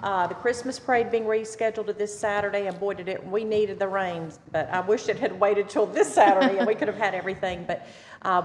The Christmas parade being rescheduled to this Saturday, and boy, we needed the rains, but I wish it had waited till this Saturday and we could have had everything. But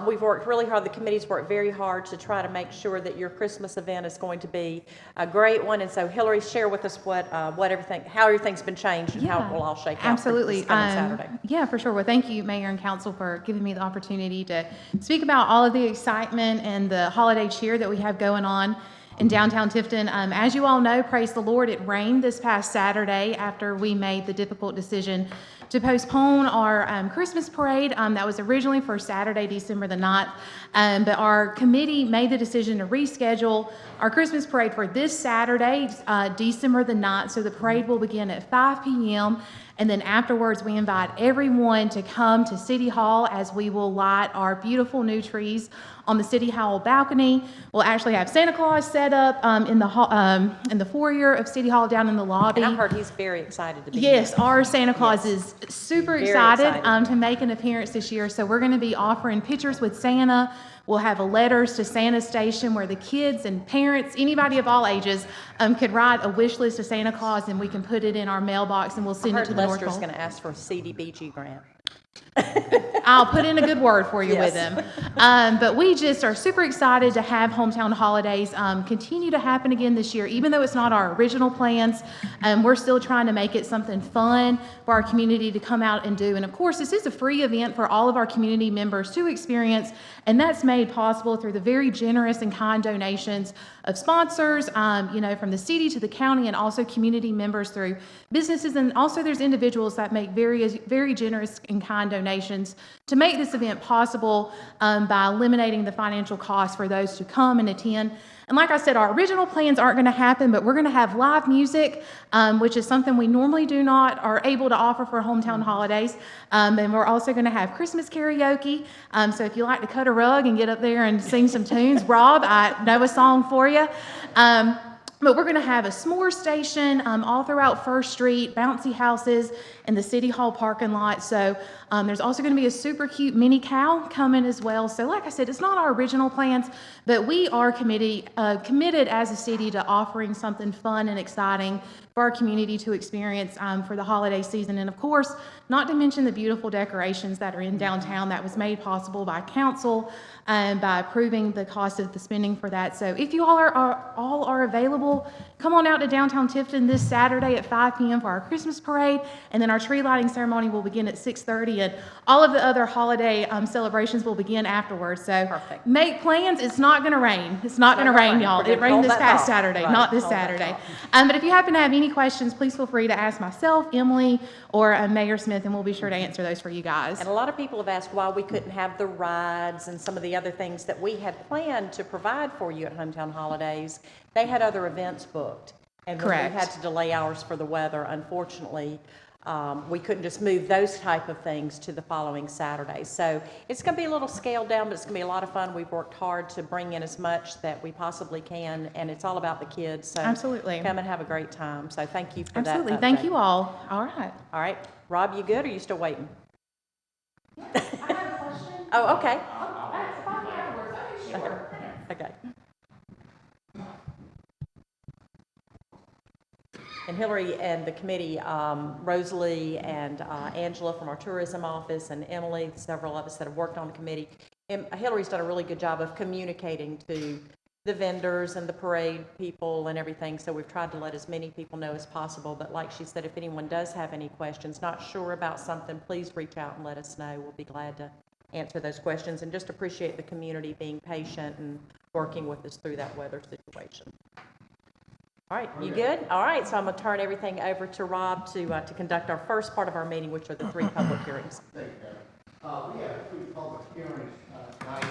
we've worked really hard, the committee's worked very hard to try to make sure that your Christmas event is going to be a great one. And so Hillary, share with us how everything's been changed and how it will all shake out Absolutely. for this coming Saturday. Yeah, for sure. Well, thank you, Mayor and Council, for giving me the opportunity to speak about all of the excitement and the holiday cheer that we have going on in downtown Tifton. As you all know, praise the Lord, it rained this past Saturday after we made the difficult decision to postpone our Christmas parade. That was originally for Saturday, December the 9th, but our committee made the decision to reschedule our Christmas parade for this Saturday, December the 9th. So the parade will begin at 5 p.m. And then afterwards, we invite everyone to come to City Hall as we will light our beautiful new trees on the City Hall balcony. We'll actually have Santa Claus set up in the foyer of City Hall down in the lobby. And I heard he's very excited to be Yes, here. our Santa Claus is super Very excited, excited. To make an appearance this year. So we're going to be offering pictures with Santa. We'll have a letters to Santa station where the kids and parents, anybody of all ages, could write a wish list to Santa Claus, and we can put it in our mailbox and we'll send it to the North Lester's Pole. going to ask for a CDBG grant. I'll put in a good word for you with Yes. them. But we just are super excited to have Hometown Holidays continue to happen again this year. Even though it's not our original plans, we're still trying to make it something fun for our community to come out and do. And of course, this is a free event for all of our community members to experience, and that's made possible through the very generous and kind donations of sponsors, from the city to the county, and also community members through businesses. And also there's individuals that make very, very generous and kind donations to make this event possible by eliminating the financial cost for those to come and attend. And like I said, our original plans aren't going to happen, but we're going to have live music, which is something we normally do not are able to offer for Hometown Holidays. And we're also going to have Christmas karaoke. So if you like to cut a rug and get up there and sing some tunes, Rob, I know a song for you. But we're going to have a s'more station all throughout First Street, bouncy houses, and the City Hall parking lot. So there's also going to be a super cute mini cow coming as well. So like I said, it's not our original plans, but we are committed as a city to offering something fun and exciting for our community to experience for the holiday season. And of course, not to mention the beautiful decorations that are in downtown that was made possible by council by approving the cost of the spending for that. So if you all are available, come on out to downtown Tifton this Saturday at 5 p.m. for our Christmas parade, and then our tree lighting ceremony will begin at 6:30, and all of the other holiday celebrations will begin afterwards. So Perfect. Make plans. It's not going to rain. It's not going to rain, y'all. It rained this past Saturday, not this Saturday. But if you happen to have any questions, please feel free to ask myself, Emily, or Mayor Smith, and we'll be sure to answer those for you guys. And a lot of people have asked why we couldn't have the rides and some of the other things that we had planned to provide for you at Hometown Holidays. They had other events booked. And when Correct. we had to delay ours for the weather, unfortunately, we couldn't just move those type of things to the following Saturday. So it's going to be a little scaled down, but it's going to be a lot of fun. We've worked hard to bring in as much that we possibly can, and it's all about the kids. So Absolutely. come and have a great time. So thank you for that. Absolutely. Thank update. you all. All right. All right. Rob, you good, or are you still waiting? I have a question. Oh, okay. Sure. Okay. And Hillary and the committee, Rosalie and Angela from our tourism office, and Emily, several of us that have worked on the committee. And Hillary's done a really good job of communicating to the vendors and the parade people and everything, so we've tried to let as many people know as possible. But like she said, if anyone does have any questions, not sure about something, please reach out and let us know. We'll be glad to answer those questions, and just appreciate the community being patient and working with us through that weather situation. All right, you good? All right, so I'm going to turn everything over to Rob to conduct our first part of our meeting, which are the 3 public hearings. Thank you, Kevin. We have 3 public hearings tonight,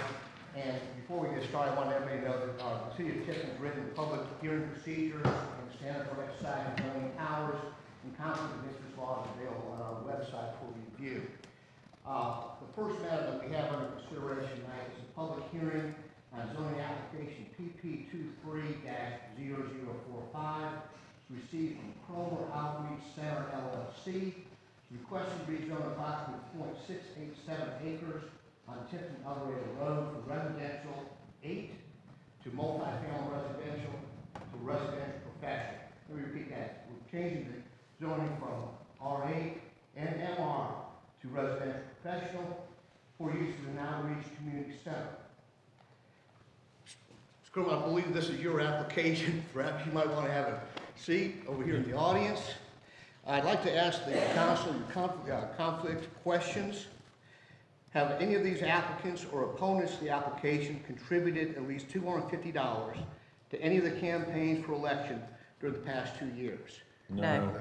and before we get started, I want everybody to know that the City of Tifton's written public hearing procedures and standard for exercising zoning powers and conflict of interest laws available on our website for review. The first matter that we have under consideration tonight is a public hearing on zoning application PP 23-0045, received from Cromer Outreach Center LLC, requesting to rezone approximately 0.687 acres on Tifton Elevator Road for residential 8 to multifamily residential to residential professional. Let me repeat changing the zoning from R8 and MR to residential professional for use as an outreach community center. Mr. Kerwin, I believe this is your application. Perhaps you might want to have a seat over here in the audience. I'd like to ask the council conflict questions. Have any of these applicants or opponents to the application contributed at least $250 to any of the campaigns for election during the past 2 years? No.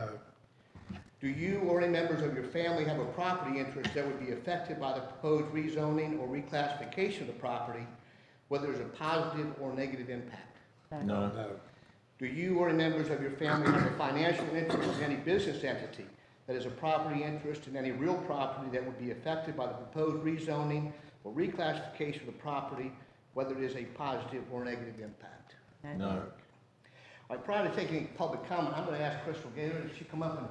Do you or any members of your family have a property interest that would be affected by the proposed rezoning or reclassification of the property, whether there's a positive or negative impact? No. Do you or any members of your family have a financial interest in any business entity that is a property interest in any real property that would be affected by the proposed rezoning or reclassification of the property, whether it is a positive or negative impact? No. All right, prior to taking public comment, I'm going to ask Crystal Gaylor if she come up and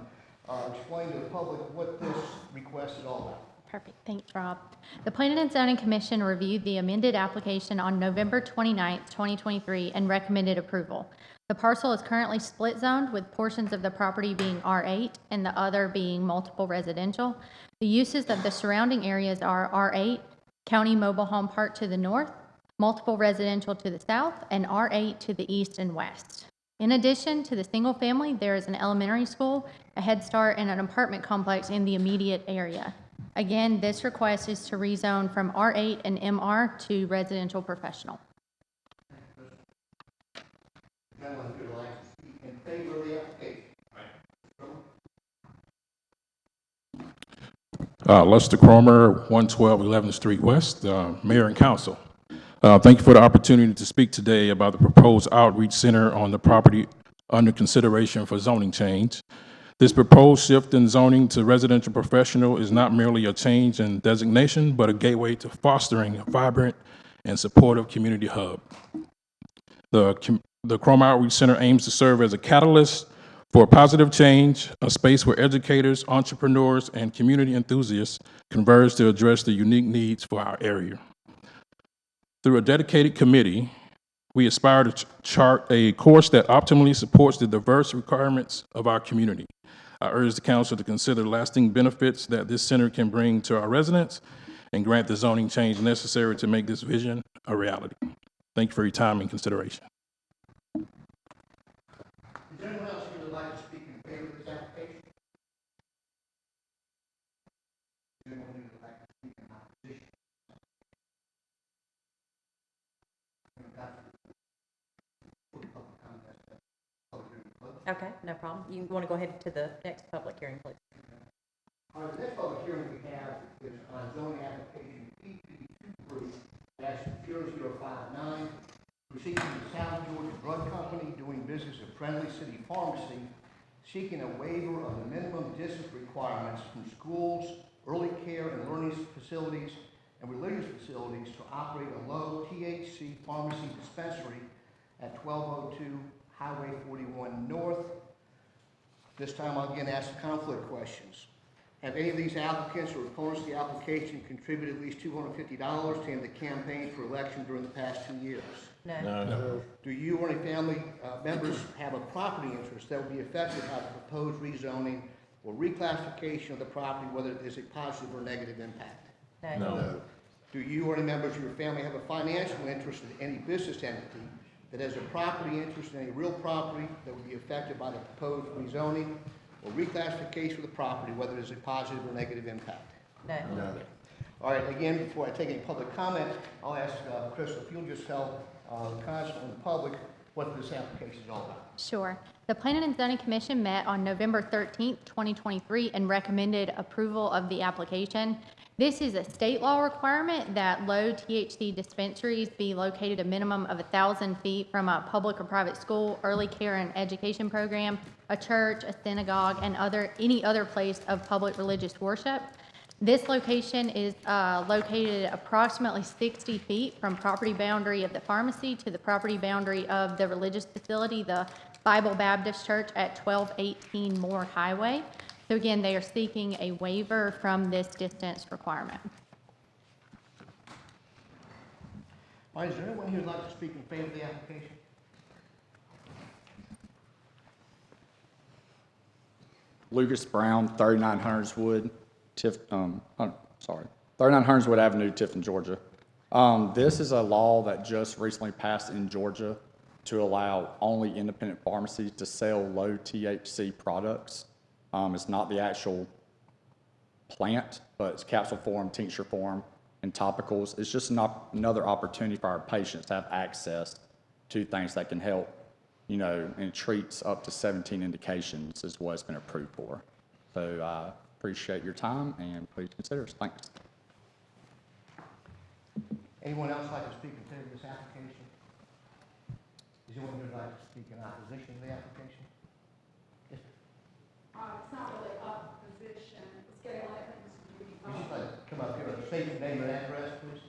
explain to the public what this request is all about. Perfect. Thanks, Rob. The Planning and Zoning Commission reviewed the amended application on November 29th, 2023, and recommended approval. The parcel is currently split zoned, with portions of the property being R8 and the other being multiple residential. The uses of the surrounding areas are R8, County Mobile Home Park to the north, multiple residential to the south, and R8 to the east and west. In addition to the single family, there is an elementary school, a Head Start, and an apartment complex in the immediate area. Again, this request is to rezone from R8 and MR to residential professional. Gentlemen, if you'd like to speak in favor of the application. Lester Cromer, 112 11th Street West, Mayor and Council. Thank you for the opportunity to speak today about the proposed outreach center on the property under consideration for zoning change. This proposed shift in zoning to residential professional is not merely a change in designation, but a gateway to fostering a vibrant and supportive community hub. The Cromer Outreach Center aims to serve as a catalyst for positive change, a space where educators, entrepreneurs, and community enthusiasts converge to address the unique needs for our area. Through a dedicated committee, we aspire to chart a course that optimally supports the diverse requirements of our community. I urge the council to consider lasting benefits that this center can bring to our residents and grant the zoning change necessary to make this vision a reality. Thank you for your time and consideration. Is there anyone else who would like to speak in favor of this application? Is there anyone who would like to speak in opposition? Okay, no problem. You want to go ahead to the next public hearing, please? All right, the next public hearing we have is on zoning application PP2 -0059, proceeding to the South Georgia Drug Company doing business at Friendly City Pharmacy, seeking a waiver of the minimum distance requirements from schools, early care and learning facilities, and religious facilities to operate a low THC pharmacy dispensary at 1202 Highway 41 North. This time I'll again ask the conflict questions. Have any of these applicants or opponents of the application contributed at least $250 to end the campaign for election during the past 2 years? No. Do you or any family members have a property interest that would be affected by the proposed rezoning or reclassification of the property, whether it is a positive or negative impact? No. Do you or any members of your family have a financial interest in any business entity that has a property interest in any real property that would be affected by the proposed rezoning or reclassification of the property, whether it is a positive or negative impact? No. All right, again, before I take any public comment, I'll ask Crystal if you'll just tell the council and the public what this application is all about. Sure. The Planning and Zoning Commission met on November 13th, 2023, and recommended approval of the application. This is a state law requirement that low THC dispensaries be located a minimum of 1,000 feet from a public or private school, early care and education program, a church, a synagogue, and any other place of public religious worship. This location is located approximately 60 feet from property boundary of the pharmacy to the property boundary of the religious facility, the Bible Baptist Church at 1218 Moore Highway. So again, they are seeking a waiver from this distance requirement. All right, is there anyone here who'd like to speak in favor of the application? Lucas Brown, 39 Hunterswood, 39 Hunterswood Avenue, Tifton, Georgia. This is a law that just recently passed in Georgia to allow only independent pharmacies to sell low THC products. It's not the actual plant, but it's capsule form, tincture form, and topicals. It's just another opportunity for our patients to have access to things that can help, and treats up to 17 indications is what it's been approved for. So I appreciate your time, and please consider us. Thanks. Anyone else like to speak in favor of this application? Is anyone here like to speak in opposition to the application? Yes, sir. It's not really opposition, it's Gail Evans. Would you like to come up here and state your name and address, please?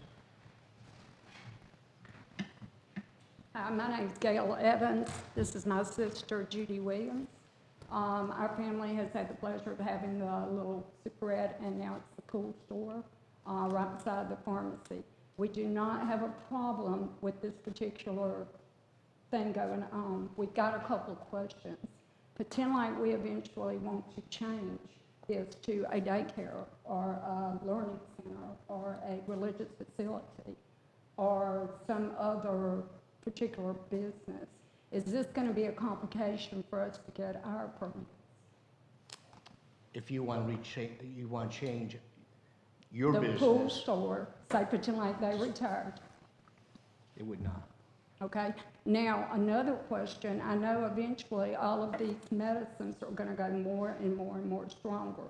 Hi, my name's Gail Evans. This is my sister Judy Williams. Our family has had the pleasure of having the little superette, and now it's the pool store right beside the pharmacy. We do not have a problem with this particular thing going on. We've got a couple of questions. Pretend like we eventually want to change this to a daycare or a learning center or a religious facility or some other particular business. Is this going to be a complication for us to get our permits? If you want to change your The pool business, store, say pretend like they retired, it would not. okay? Now, another question, I know eventually all of these medicines are gonna go more and more and more stronger.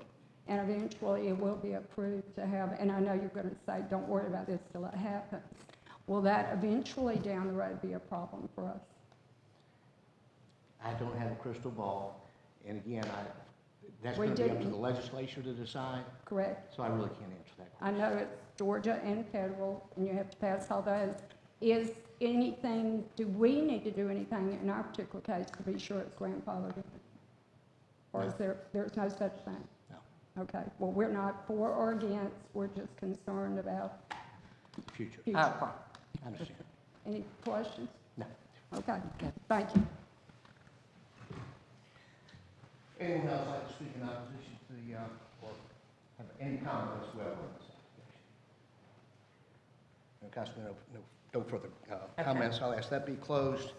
And eventually it will be approved to have, and I know you're gonna say, don't worry about this till it happens. Will that eventually down the road be a problem for us? I don't have a crystal ball, and again, that's We going to be up to didn't. the legislature to decide, Correct? so I really can't answer that I question. know it's Georgia and federal, and you have to pass all those. Is anything, do we need to do anything in our particular case to be sure it's grandfathered in? Or is there's no such thing? No, Okay, well, we're not for or against, we're just concerned about future. future. I understand. Any questions? No. Okay, thank you. Anyone else like to speak in opposition to the, or have any comment as well on this application? Councilman, no further comments. I'll ask that be closed.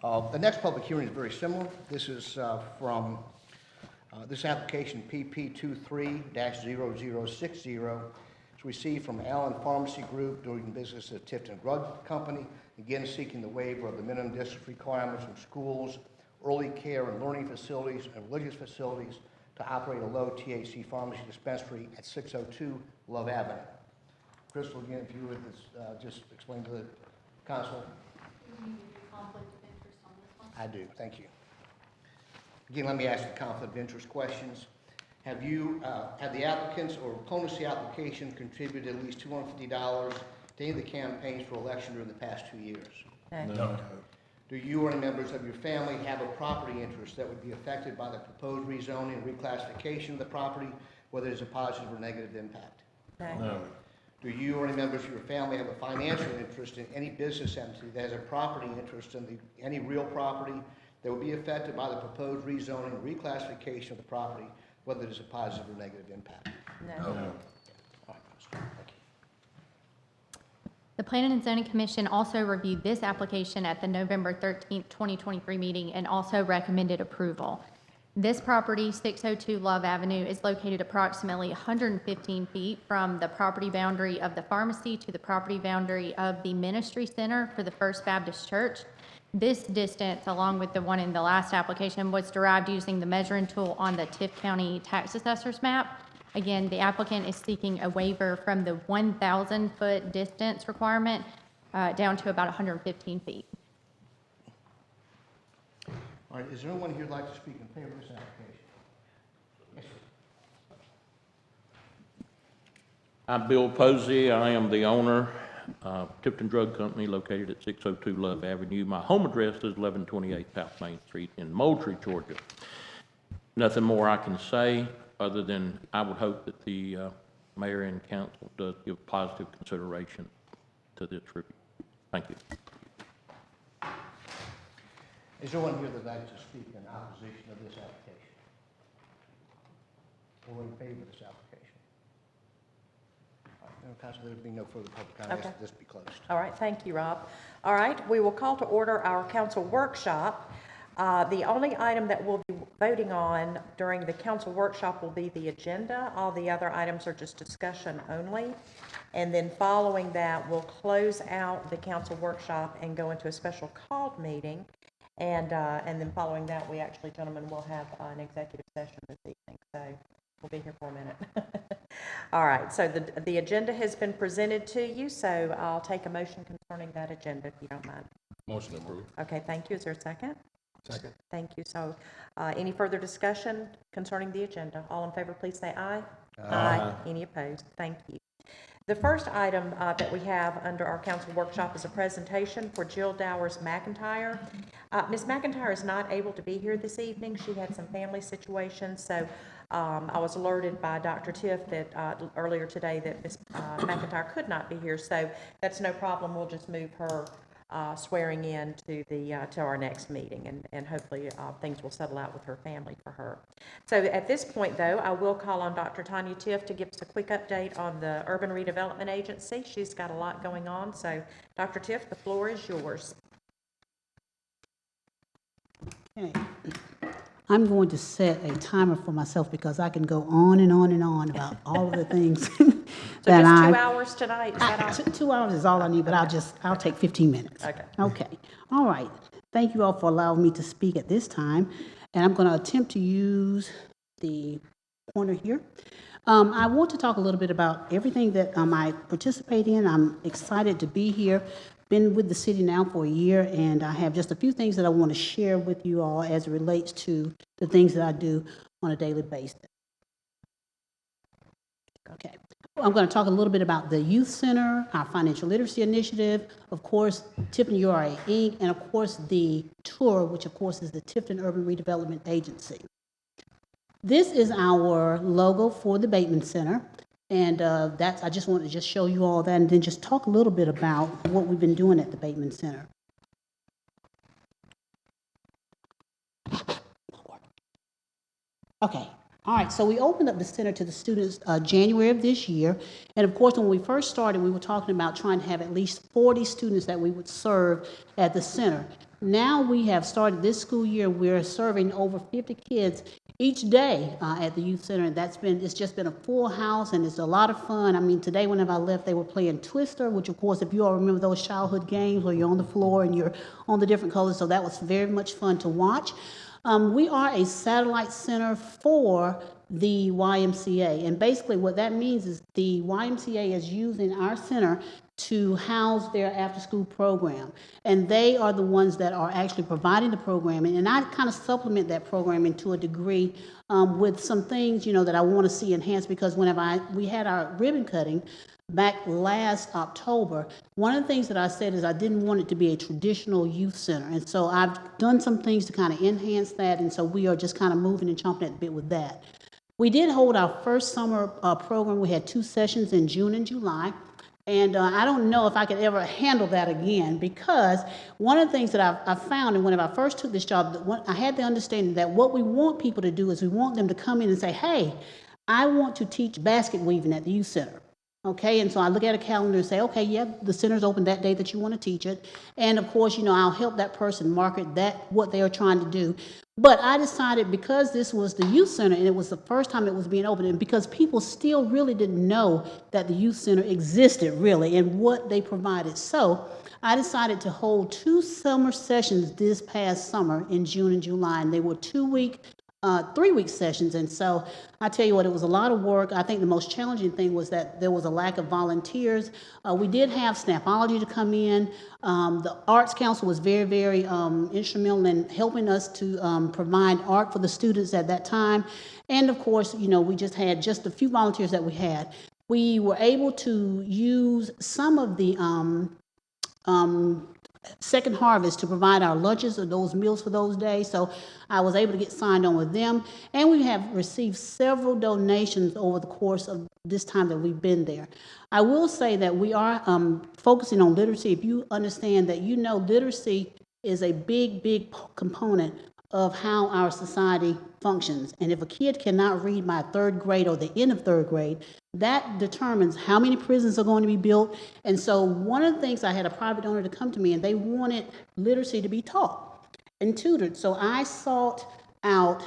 The next public hearing is very similar. This is from this application PP 23-0060. It's received from Allen Pharmacy Group doing business at Tifton Drug Company, again seeking the waiver of the minimum distance requirements from schools, early care and learning facilities, and religious facilities to operate a low THC pharmacy dispensary at 602 Love Avenue. Crystal, again, if you would just explain to the council. I do, thank you. Again, let me ask the conflict of interest questions. Have the applicants or opponents to the application contributed at least $250 to any of the campaigns for election during the past 2 years? No. Do you or any members of your family have a property interest that would be affected by the proposed rezoning and reclassification of the property, whether it's a positive or negative impact? No. Do you or any members of your family have a financial interest in any business entity that has a property interest in any real property that would be affected by the proposed rezoning and reclassification of the property, whether it is a positive or negative impact? No. All right, thank you. The Planning and Zoning Commission also reviewed this application at the November 13th, 2023 meeting and also recommended approval. This property, 602 Love Avenue, is located approximately 115 feet from the property boundary of the pharmacy to the property boundary of the ministry center for the First Baptist Church. This distance, along with the one in the last application, was derived using the measuring tool on the Tift County Tax Assessor's map. Again, the applicant is seeking a waiver from the 1,000-foot distance requirement down to about 115 feet. All right, is there anyone here who'd like to speak in favor of this application? Yes, sir. I'm Bill Posey. I am the owner of Tifton Drug Company located at 602 Love Avenue. My home address is 1128 South Main Street in Moultrie, Georgia. Nothing more I can say other than I would hope that the mayor and council does give positive consideration to this review. Thank you. Is there anyone here that'd like to speak in opposition of this application? All in favor of this application? All right, Madam Council, there will be no further public comment. I Okay. ask that this be closed. All right, thank you, Rob. All right, we will call to order our council workshop. The only item that we'll be voting on during the council workshop will be the agenda. All the other items are just discussion only. And then following that, we'll close out the council workshop and go into a special called meeting. And then following that, we actually, gentlemen, will have an executive session this evening. So we'll be here for a minute. All right, so the agenda has been presented to you, so I'll take a motion concerning that agenda, if you don't mind. Motion approved. Okay, thank you. Is there a second? Second. Thank you. So, any further discussion concerning the agenda? All in favor, please say aye. Aye. Any opposed? Thank you. The first item that we have under our council workshop is a presentation for Jill Dowers McIntyre. Ms. McIntyre is not able to be here this evening. She had some family situations, so I was alerted by Dr. Tiff that earlier today that Ms. McIntyre could not be here, so that's no problem. We'll just move her swearing in to our next meeting, and hopefully things will settle out with her family for her. So at this point, though, I will call on Dr. Tanya Tiff to give us a quick update on the Urban Redevelopment Agency. She's got a lot going on, so Dr. Tiff, the floor is yours. Okay. I'm going to set a timer for myself because I can go on and on and on about all of the things So that just 2 I. hours tonight, is that all? 2 hours is all I need, but I'll take 15 minutes. Okay. Okay. All right. Thank you all for allowing me to speak at this time. And I'm going to attempt to use the pointer here. I want to talk a little bit about everything that I participate in. I'm excited to be here. Been with the city now for a year, and I have just a few things that I want to share with you all as it relates to the things that I do on a daily basis. Okay. I'm going to talk a little bit about the Youth Center, our Financial Literacy Initiative, of course, Tifton URA Inc., and of course the tour, which of course is the Tifton Urban Redevelopment Agency. This is our logo for the Bateman Center, and I just wanted to just show you all that and then just talk a little bit about what we've been doing at the Bateman Center. Okay. All right, so we opened up the center to the students January of this year, and of course, when we first started, we were talking about trying to have at least 40 students that we would serve at the center. Now we have started this school year, we're serving over 50 kids each day at the youth center, and it's just been a full house, and it's a lot of fun. I mean, today whenever I left, they were playing Twister, which of course, if you all remember those childhood games where you're on the floor and you're on the different colors, so that was very much fun to watch. We are a satellite center for the YMCA, and basically what that means is the YMCA is using our center to house their after-school program, and they are the ones that are actually providing the programming, and I kind of supplement that programming to a degree with some things, that I want to see enhanced, because whenever we had our ribbon cutting back last October, one of the things that I said is I didn't want it to be a traditional youth center, and so I've done some things to kind of enhance that, and so we are just kind of moving and chomping at the bit with that. We did hold our first summer program. We had 2 sessions in June and July. And I don't know if I could ever handle that again, because one of the things that I found, and when I first took this job, I had the understanding that what we want people to do is we want them to come in and say, hey, I want to teach basket weaving at the youth center. Okay, and so I look at a calendar and say, okay, yeah, the center's open that day that you want to teach it. And of course, I'll help that person market what they are trying to do. But I decided, because this was the youth center and it was the first time it was being opened, and because people still really didn't know that the youth center existed really and what they provided. So I decided to hold 2 summer sessions this past summer in June and July, and they were 3-week sessions, and so I tell you what, it was a lot of work. I think the most challenging thing was that there was a lack of volunteers. We did have Snapology to come in. The Arts Council was very, very instrumental in helping us to provide art for the students at that time, and of course, we just had just a few volunteers that we had. We were able to use some of the Second Harvest to provide our lunches or those meals for those days. So I was able to get signed on with them. And we have received several donations over the course of this time that we've been there. I will say that we are focusing on literacy. If you understand that, literacy is a big, big component of how our society functions. And if a kid cannot read by third grade or the end of third grade, that determines how many prisons are going to be built. And so one of the things, I had a private donor to come to me, and they wanted literacy to be taught and tutored. So I sought out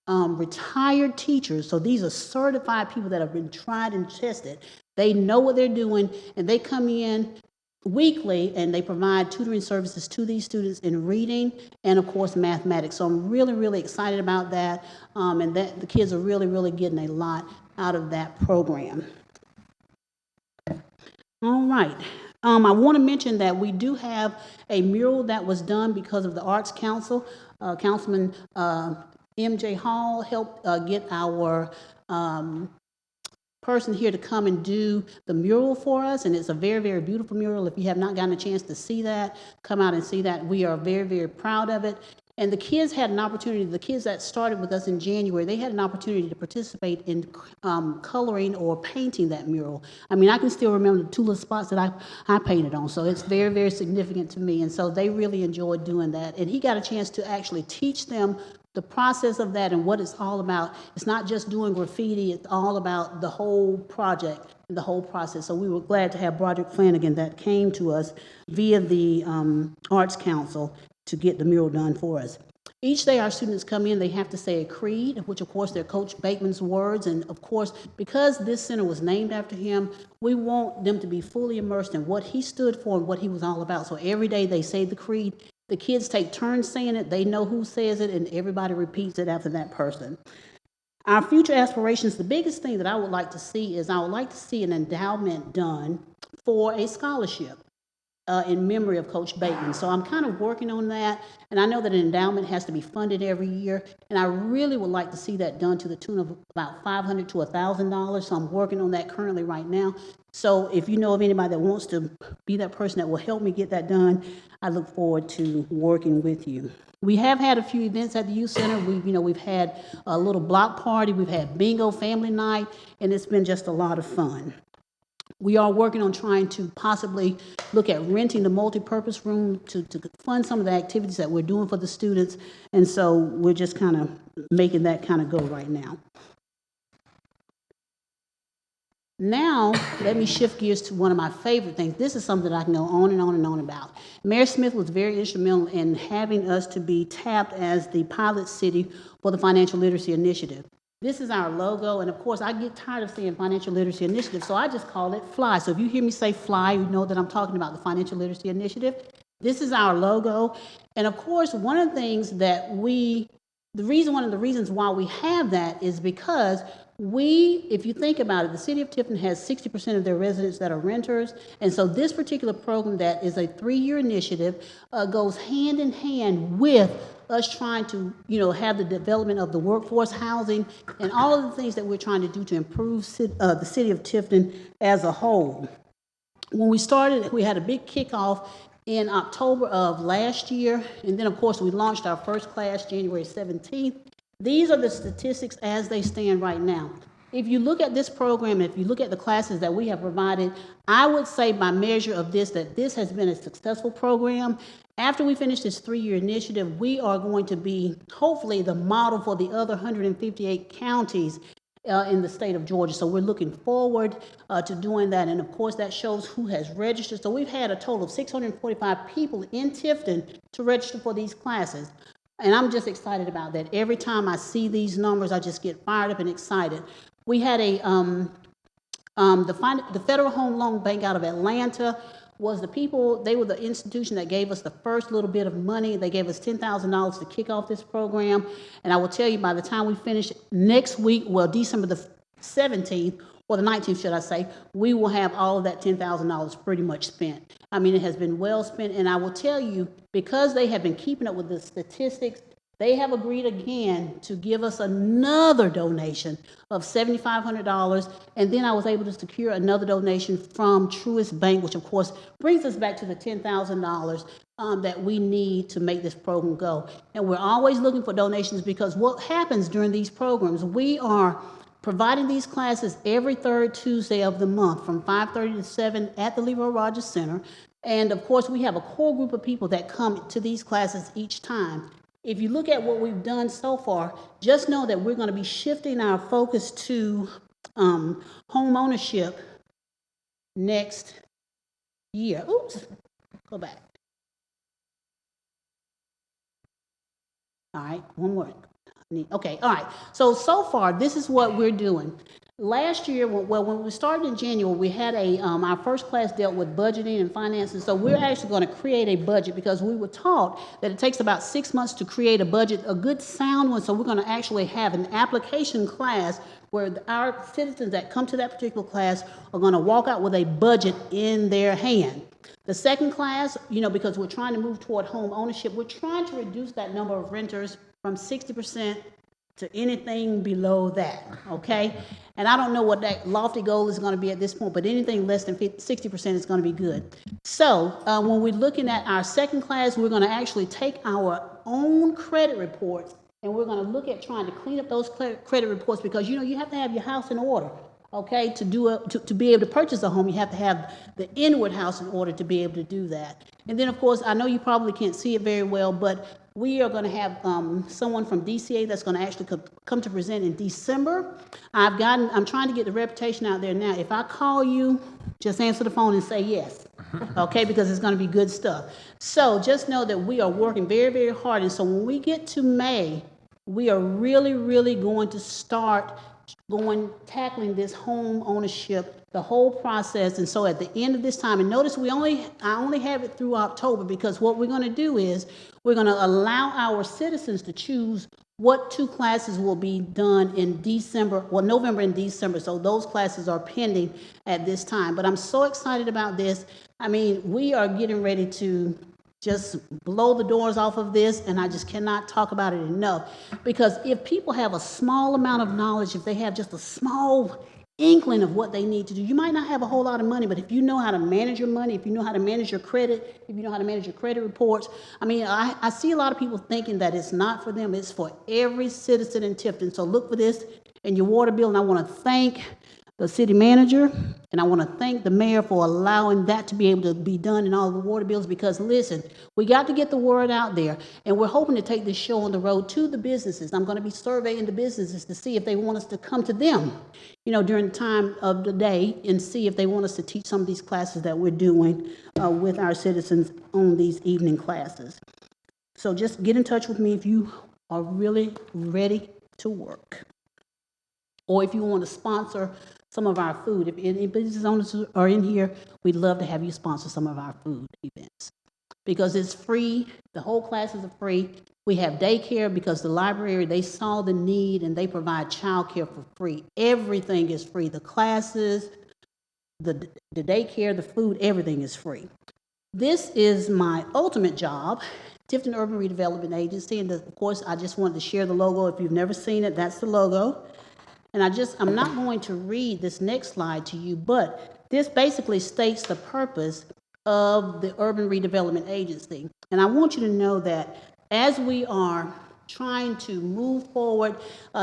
retired teachers. So these are certified people that have been tried and tested. They know what they're doing, and they come in weekly and they provide tutoring services to these students in reading and, of course, mathematics. So I'm really, really excited about that, and that the kids are really, really getting a lot out of that program. All right. I want to mention that we do have a mural that was done because of the Arts Council. Councilman M.J. Hall helped get our person here to come and do the mural for us, and it's a very, very beautiful mural. If you have not gotten a chance to see that, come out and see that. We are very, very proud of it. And the kids had an opportunity, the kids that started with us in January, they had an opportunity to participate in coloring or painting that mural. I mean, I can still remember the two little spots that I painted on, so it's very, very significant to me. And so they really enjoyed doing that. And he got a chance to actually teach them the process of that and what it's all about. It's not just doing graffiti, it's all about the whole project and the whole process. So we were glad to have Broderick Flanagan that came to us via the Arts Council to get the mural done for us. Each day our students come in, they have to say a creed, which of course they're Coach Bateman's words. And of course, because this center was named after him, we want them to be fully immersed in what he stood for and what he was all about. So every day they say the creed. The kids take turns saying it, they know who says it, and everybody repeats it after that person. Our future aspirations, the biggest thing that I would like to see is I would like to see an endowment done for a scholarship in memory of Coach Bateman. So I'm kind of working on that, and I know that an endowment has to be funded every year, and I really would like to see that done to the tune of about $500 to $1,000. So I'm working on that currently right now. So if you know of anybody that wants to be that person that will help me get that done, I look forward to working with you. We have had a few events at the youth center. We've had a little block party, we've had bingo family night, and it's been just a lot of fun. We are working on trying to possibly look at renting the multi-purpose room to fund some of the activities that we're doing for the students, and so we're just kind of making that kind of go right now. Now, let me shift gears to one of my favorite things. This is something that I can go on and on and on about. Mayor Smith was very instrumental in having us to be tapped as the pilot city for the Financial Literacy Initiative. This is our logo, and of course, I get tired of saying Financial Literacy Initiative, so I just call it FLY. So if you hear me say FLY, you know that I'm talking about the Financial Literacy Initiative. This is our logo, and of course, one of the things that one of the reasons why we have that is because if you think about it, the city of Tifton has 60% of their residents that are renters, and so this particular program that is a 3-year initiative goes hand in hand with us trying to, have the development of the workforce housing and all of the things that we're trying to do to improve the city of Tifton as a whole. When we started, we had a big kickoff in October of last year, and then of course we launched our first class January 17th. These are the statistics as they stand right now. If you look at this program, if you look at the classes that we have provided, I would say by measure of this that this has been a successful program. After we finish this 3-year initiative, we are going to be hopefully the model for the other 158 counties in the state of Georgia. So we're looking forward to doing that. And of course, that shows who has registered. So we've had a total of 645 people in Tifton to register for these classes. And I'm just excited about that. Every time I see these numbers, I just get fired up and excited. We had the Federal Home Loan Bank out of Atlanta was they were the institution that gave us the first little bit of money. They gave us $10,000 to kick off this program. And I will tell you, by the time we finish next week, December the 17th, or the 19th, should I say, we will have all of that $10,000 pretty much spent. I mean, it has been well spent, and I will tell you, because they have been keeping up with the statistics, they have agreed again to give us another donation of $7,500, and then I was able to secure another donation from Truist Bank, which of course brings us back to the $10,000 that we need to make this program go. And we're always looking for donations, because what happens during these programs, we are providing these classes every third Tuesday of the month from 5:30 to 7 at the Leroy Rogers Center. And of course, we have a core group of people that come to these classes each time. if you look at what we've done so far, just know that we're going to be shifting our focus to home ownership next year. Oops, go back. All right, one more. Okay, all right. So far, this is what we're doing. Last year, when we started in January, we had our first class dealt with budgeting and finances. So we're actually going to create a budget because we were taught that it takes about 6 months to create a budget, a good sound one. So we're going to actually have an application class where our citizens that come to that particular class are going to walk out with a budget in their hand. The second class, because we're trying to move toward home ownership, we're trying to reduce that number of renters from 60% to anything below that, okay? And I don't know what that lofty goal is going to be at this point, but anything less than 60% is going to be good. So when we're looking at our second class, we're going to actually take our own credit reports and we're going to look at trying to clean up those credit reports because, you have to have your house in order. Okay, to be able to purchase a home, you have to have the inward house in order to be able to do that. And then, of course, I know you probably can't see it very well, but we are going to have someone from DCA that's going to actually come to present in December. I'm trying to get the reputation out there now. If I call you, just answer the phone and say yes, okay, because it's going to be good stuff. So just know that we are working very, very hard. And so when we get to May, we are really, really going to start tackling this home ownership, the whole process. And so at the end of this time, and notice I only have it through October because what we're going to do is we're going to allow our citizens to choose what 2 classes will be done in November and December. So those classes are pending at this time. But I'm so excited about this. I mean, we are getting ready to just blow the doors off of this, and I just cannot talk about it enough. Because if people have a small amount of knowledge, if they have just a small inkling of what they need to do, you might not have a whole lot of money, but if you know how to manage your money, if you know how to manage your credit, if you know how to manage your credit reports, I see a lot of people thinking that it's not for them, it's for every citizen in Tifton. So look for this in your water bill, and I want to thank the city manager, and I want to thank the mayor for allowing that to be able to be done in all the water bills because, listen, we got to get the word out there, and we're hoping to take this show on the road to the businesses. I'm going to be surveying the businesses to see if they want us to come to them, during the time of the day and see if they want us to teach some of these classes that we're doing with our citizens on these evening classes. So just get in touch with me if you are really ready to work, or if you want to sponsor some of our food. If any business owners are in here, we'd love to have you sponsor some of our food events because it's free. The whole classes are free. We have daycare because the library, they saw the need and they provide childcare for free. Everything is free. The classes, the daycare, the food, everything is free. This is my ultimate job, Tifton Urban Redevelopment Agency. And of course, I just wanted to share the logo. If you've never seen it, that's the logo. And I'm not going to read this next slide to you, but this basically states the purpose of the Urban Redevelopment Agency. And I want you to know that as we are trying to move forward,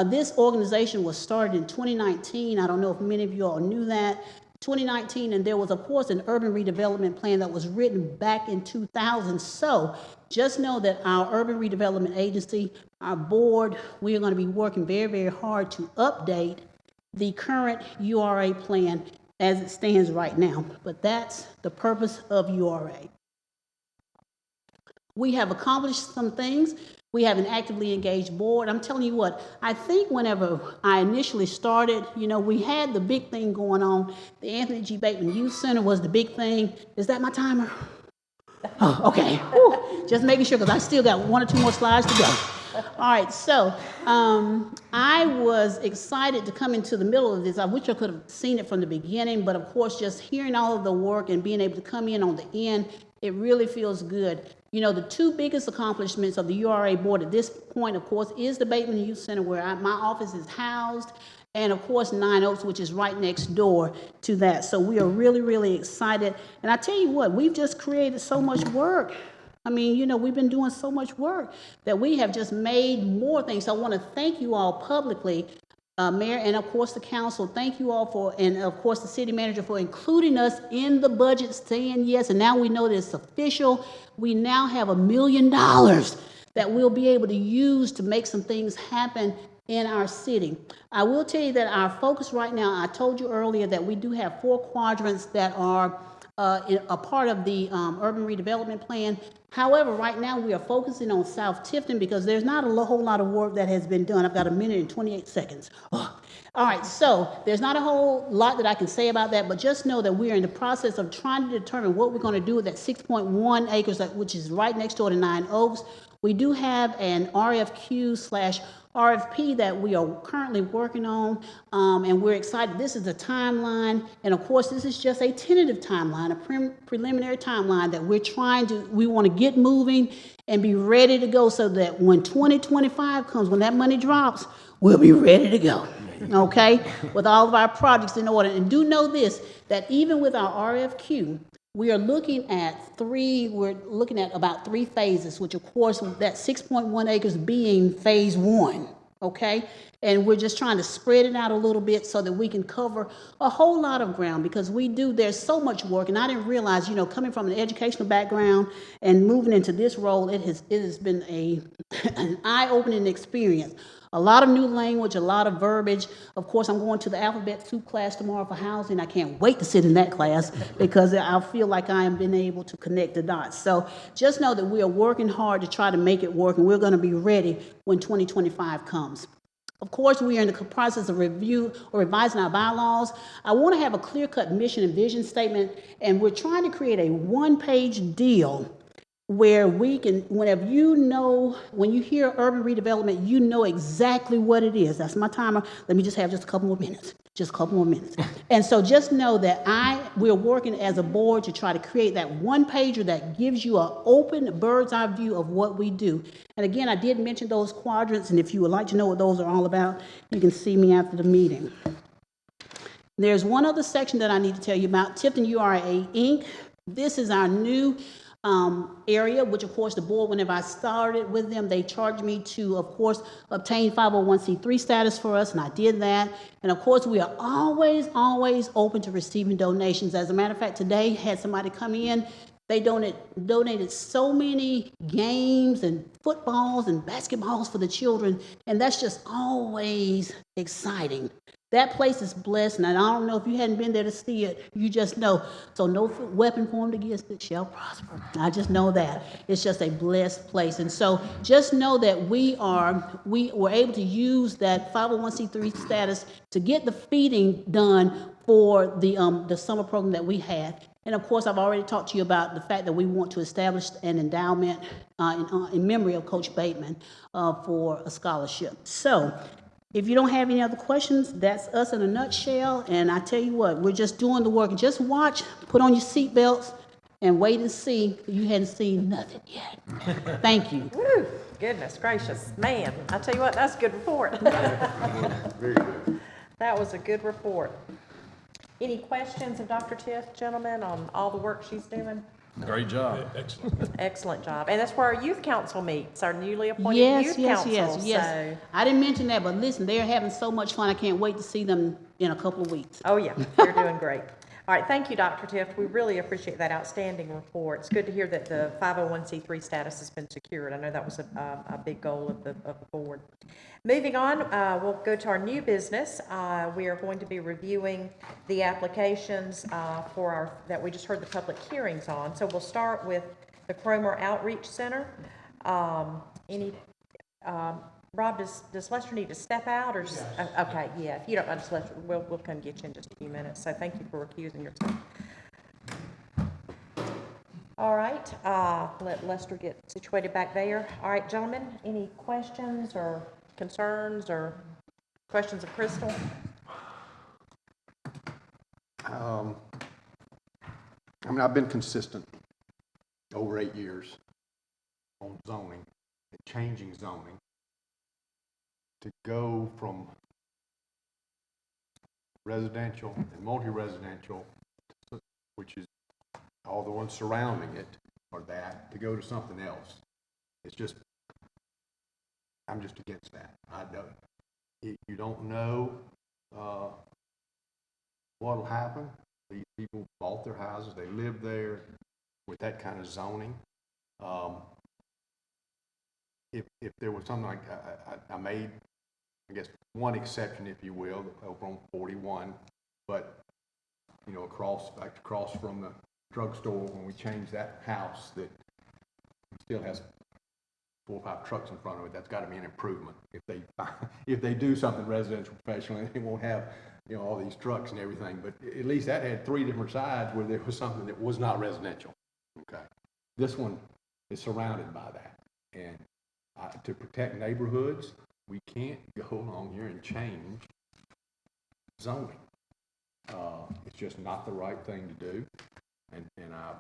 this organization was started in 2019. I don't know if many of you all knew that. 2019, and there was, of course, an urban redevelopment plan that was written back in 2000. So just know that our Urban Redevelopment Agency, our board, we are going to be working very, very hard to update the current URA plan as it stands right now. But that's the purpose of URA. We have accomplished some things. We have an actively engaged board. I'm telling you what, I think whenever I initially started, we had the big thing going on. The Anthony G. Bateman Youth Center was the big thing. Is that my timer? Oh, okay. Whew. Just making sure because I still got 1 or 2 more slides to go. All right, so I was excited to come into the middle of this. I wish I could have seen it from the beginning, but of course, just hearing all of the work and being able to come in on the end, it really feels good. The 2 biggest accomplishments of the URA board at this point, of course, is the Bateman Youth Center, where my office is housed, and of course, Nine Oaks, which is right next door to that. So we are really, really excited. And I tell you what, we've just created so much work. We've been doing so much work that we have just made more things. So I want to thank you all publicly, Mayor, and of course the council. Thank you all and of course the city manager for including us in the budget, saying yes. And now we know that it's official. We now have $1 million that we'll be able to use to make some things happen in our city. I will tell you that our focus right now, I told you earlier that we do have 4 quadrants that are a part of the urban redevelopment plan. However, right now we are focusing on South Tifton because there's not a whole lot of work that has been done. I've got 1 minute and 28 seconds. Ugh. All right, so there's not a whole lot that I can say about that, but just know that we are in the process of trying to determine what we're going to do with that 6.1 acres, which is right next door to Nine Oaks. We do have an RFQ/RFP that we are currently working on, and we're excited. This is a timeline, and of course, this is just a tentative timeline, a preliminary timeline that we want to get moving and be ready to go so that when 2025 comes, when that money drops, we'll be ready to go, okay, with all of our projects in order. And do know this, that even with our RFQ, we're looking at about 3 phases, which of course, that 6.1 acres being phase 1, okay? And we're just trying to spread it out a little bit so that we can cover a whole lot of ground because there's so much work. And I didn't realize, coming from an educational background and moving into this role, it has been an eye-opening experience. A lot of new language, a lot of verbiage. Of course, I'm going to the alphabet soup class tomorrow for housing. I can't wait to sit in that class because I feel like I am being able to connect the dots. So just know that we are working hard to try to make it work, and we're going to be ready when 2025 comes. Of course, we are in the process of revising our bylaws. I want to have a clear-cut mission and vision statement, and we're trying to create a one-page deal where we can, when you hear urban redevelopment, you know exactly what it is. That's my timer. Let me just have just a couple more minutes. And so just know that we're working as a board to try to create that one pager that gives you an open bird's eye view of what we do. And again, I did mention those quadrants, and if you would like to know what those are all about, you can see me after the meeting. There's one other section that I need to tell you about, Tifton URA Inc. This is our new area, which of course the board, whenever I started with them, they charged me to, of course, obtain 501c3 status for us, and I did that. And of course, we are always open to receiving donations. As a matter of fact, today had somebody come in. They donated so many games and footballs and basketballs for the children, and that's just always exciting. That place is blessed, and I don't know if you hadn't been there to see it, you just know. So no weapon formed against it shall prosper. I just know that. It's just a blessed place. And so just know that we were able to use that 501c3 status to get the feeding done for the summer program that we had. And of course, I've already talked to you about the fact that we want to establish an endowment in memory of Coach Bateman for a scholarship. So if you don't have any other questions, that's us in a nutshell. And I tell you what, we're just doing the work. Just watch, put on your seatbelts, and wait and see. You hadn't seen nothing yet. Thank you. Woo, goodness gracious, man, I tell you what, that's a good report. Very good. That was a good report. Any questions of Dr. Tiff, gentlemen, on all the work she's doing? Great job. Excellent. Excellent job. And that's where our youth council meets, our newly appointed youth council. Yes. So, I didn't mention that, but listen, they're having so much fun. I can't wait to see them in a couple of weeks. oh yeah, they're doing great. All right, thank you, Dr. Tiff. We really appreciate that outstanding report. It's good to hear that the 501c3 status has been secured. I know that was a big goal of the board. Moving on, we'll go to our new business. We are going to be reviewing the applications that we just heard the public hearings on. So we'll start with the Cromer Outreach Center. Rob, does Lester need to step out or? Yes. Okay, yeah. If you don't mind, Lester, we'll come get you in just a few minutes. So thank you for recusing yourself. All right, let Lester get situated back there. All right, gentlemen, any questions or concerns or questions of Crystal? I've been consistent over 8 years on zoning, changing zoning. To go from residential and multi-residential, which is all the ones surrounding it, or that, to go to something else. It's just, I'm just against that. I don't, you don't know what'll happen. These people bought their houses, they live there with that kind of zoning. if there was something like, I made, I guess, one exception, if you will, over on 41, but, you know, across from the drugstore, when we changed that house, that still has 4 or 5 trucks in front of it, that's gotta be an improvement. If they do something residential professionally, they won't have, you know, all these trucks and everything, but at least that had 3 different sides where there was something that was not residential, okay? This one is surrounded by that, and to protect neighborhoods, we can't go along here and change zoning. It's just not the right thing to do, and I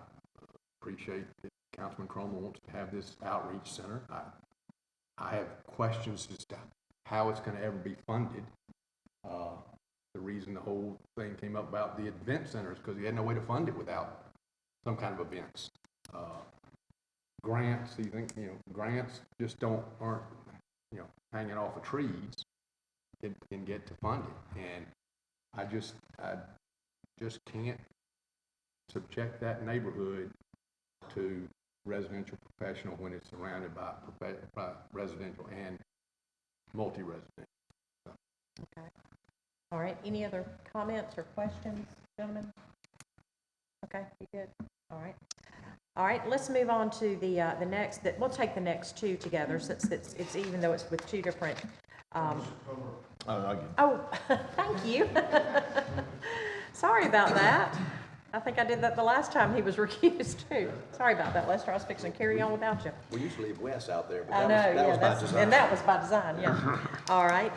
appreciate that Councilman Cromwell wants to have this outreach center. I have questions as to how it's gonna ever be funded. The reason the whole thing came up about the event center is because he had no way to fund it without some kind of events. Grants, you think, you know, grants just aren't, you know, hanging off of trees can get to fund it. And I just can't subject that neighborhood to residential professional when it's surrounded by residential and multi-residential. Okay. All right, any other comments or questions, gentlemen? Okay, you good? All right. All right, let's move on to the next, we'll take the next 2 together since it's even though it's with 2 different, oh, thank you. Sorry about that. I think I did that the last time he was recused too. Sorry about that, Lester. I was fixing to carry on without you. We used to leave Wes out there, but I know, that was by design. and that was by design, yeah. All right.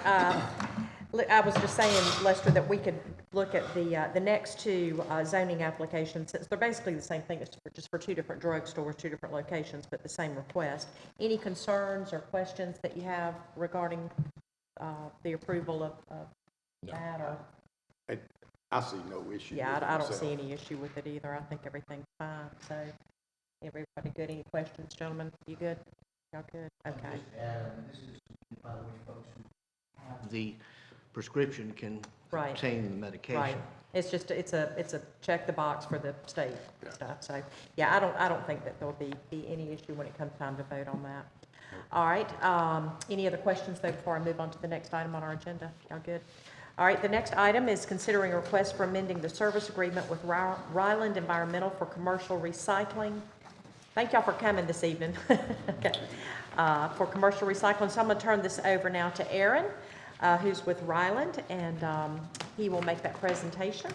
I was just saying, Lester, that we could look at the next 2 zoning applications, since they're basically the same thing, it's just for 2 different drugstores, 2 different locations, but the same request. Any concerns or questions that you have regarding the approval of that, or? I see no issue. Yeah, with it I don't myself. see any issue with it either. I think everything's fine, so. Everybody good? Any questions, gentlemen? You good? Y'all good? Okay. This is by which folks who have the prescription can Right. obtain the medication. Right. It's just, it's a check the box for the state stuff. So, yeah, I don't think that there'll be any issue when it comes time to vote on that. All right. Any other questions though before I move on to the next item on our agenda? Y'all good? All right. The next item is considering a request for amending the service agreement with Ryland Environmental for commercial recycling. Thank y'all for coming this evening. Okay. For commercial recycling. So I'm going to turn this over now to Aaron, who's with Ryland, and he will make that presentation.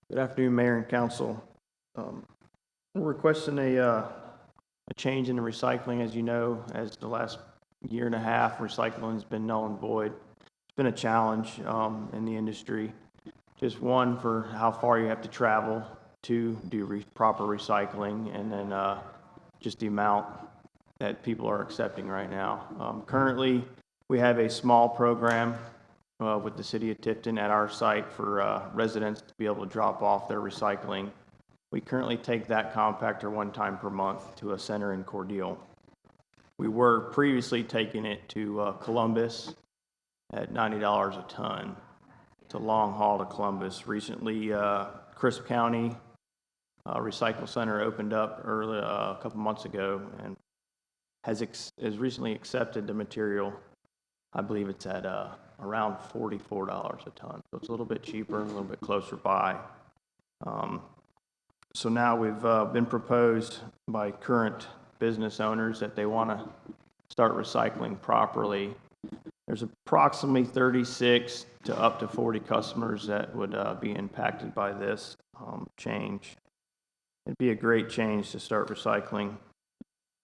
Good afternoon, Mayor and Council. We're requesting a change in the recycling. As you know, as the last year and a half, recycling has been null and void. It's been a challenge in the industry. Just one, for how far you have to travel to do proper recycling, and then just the amount that people are accepting right now. Currently, we have a small program with the City of Tifton at our site for residents to be able to drop off their recycling. We currently take that compactor 1 time per month to a center in Cordele. We were previously taking it to Columbus at $90 a ton. It's a long haul to Columbus. Recently, Crisp County Recycle Center opened up early a couple months ago and has recently accepted the material. I believe it's at around $44 a ton. So it's a little bit cheaper, a little bit closer by. So now we've been proposed by current business owners that they want to start recycling properly. There's approximately 36 to up to 40 customers that would be impacted by this change. It'd be a great change to start recycling.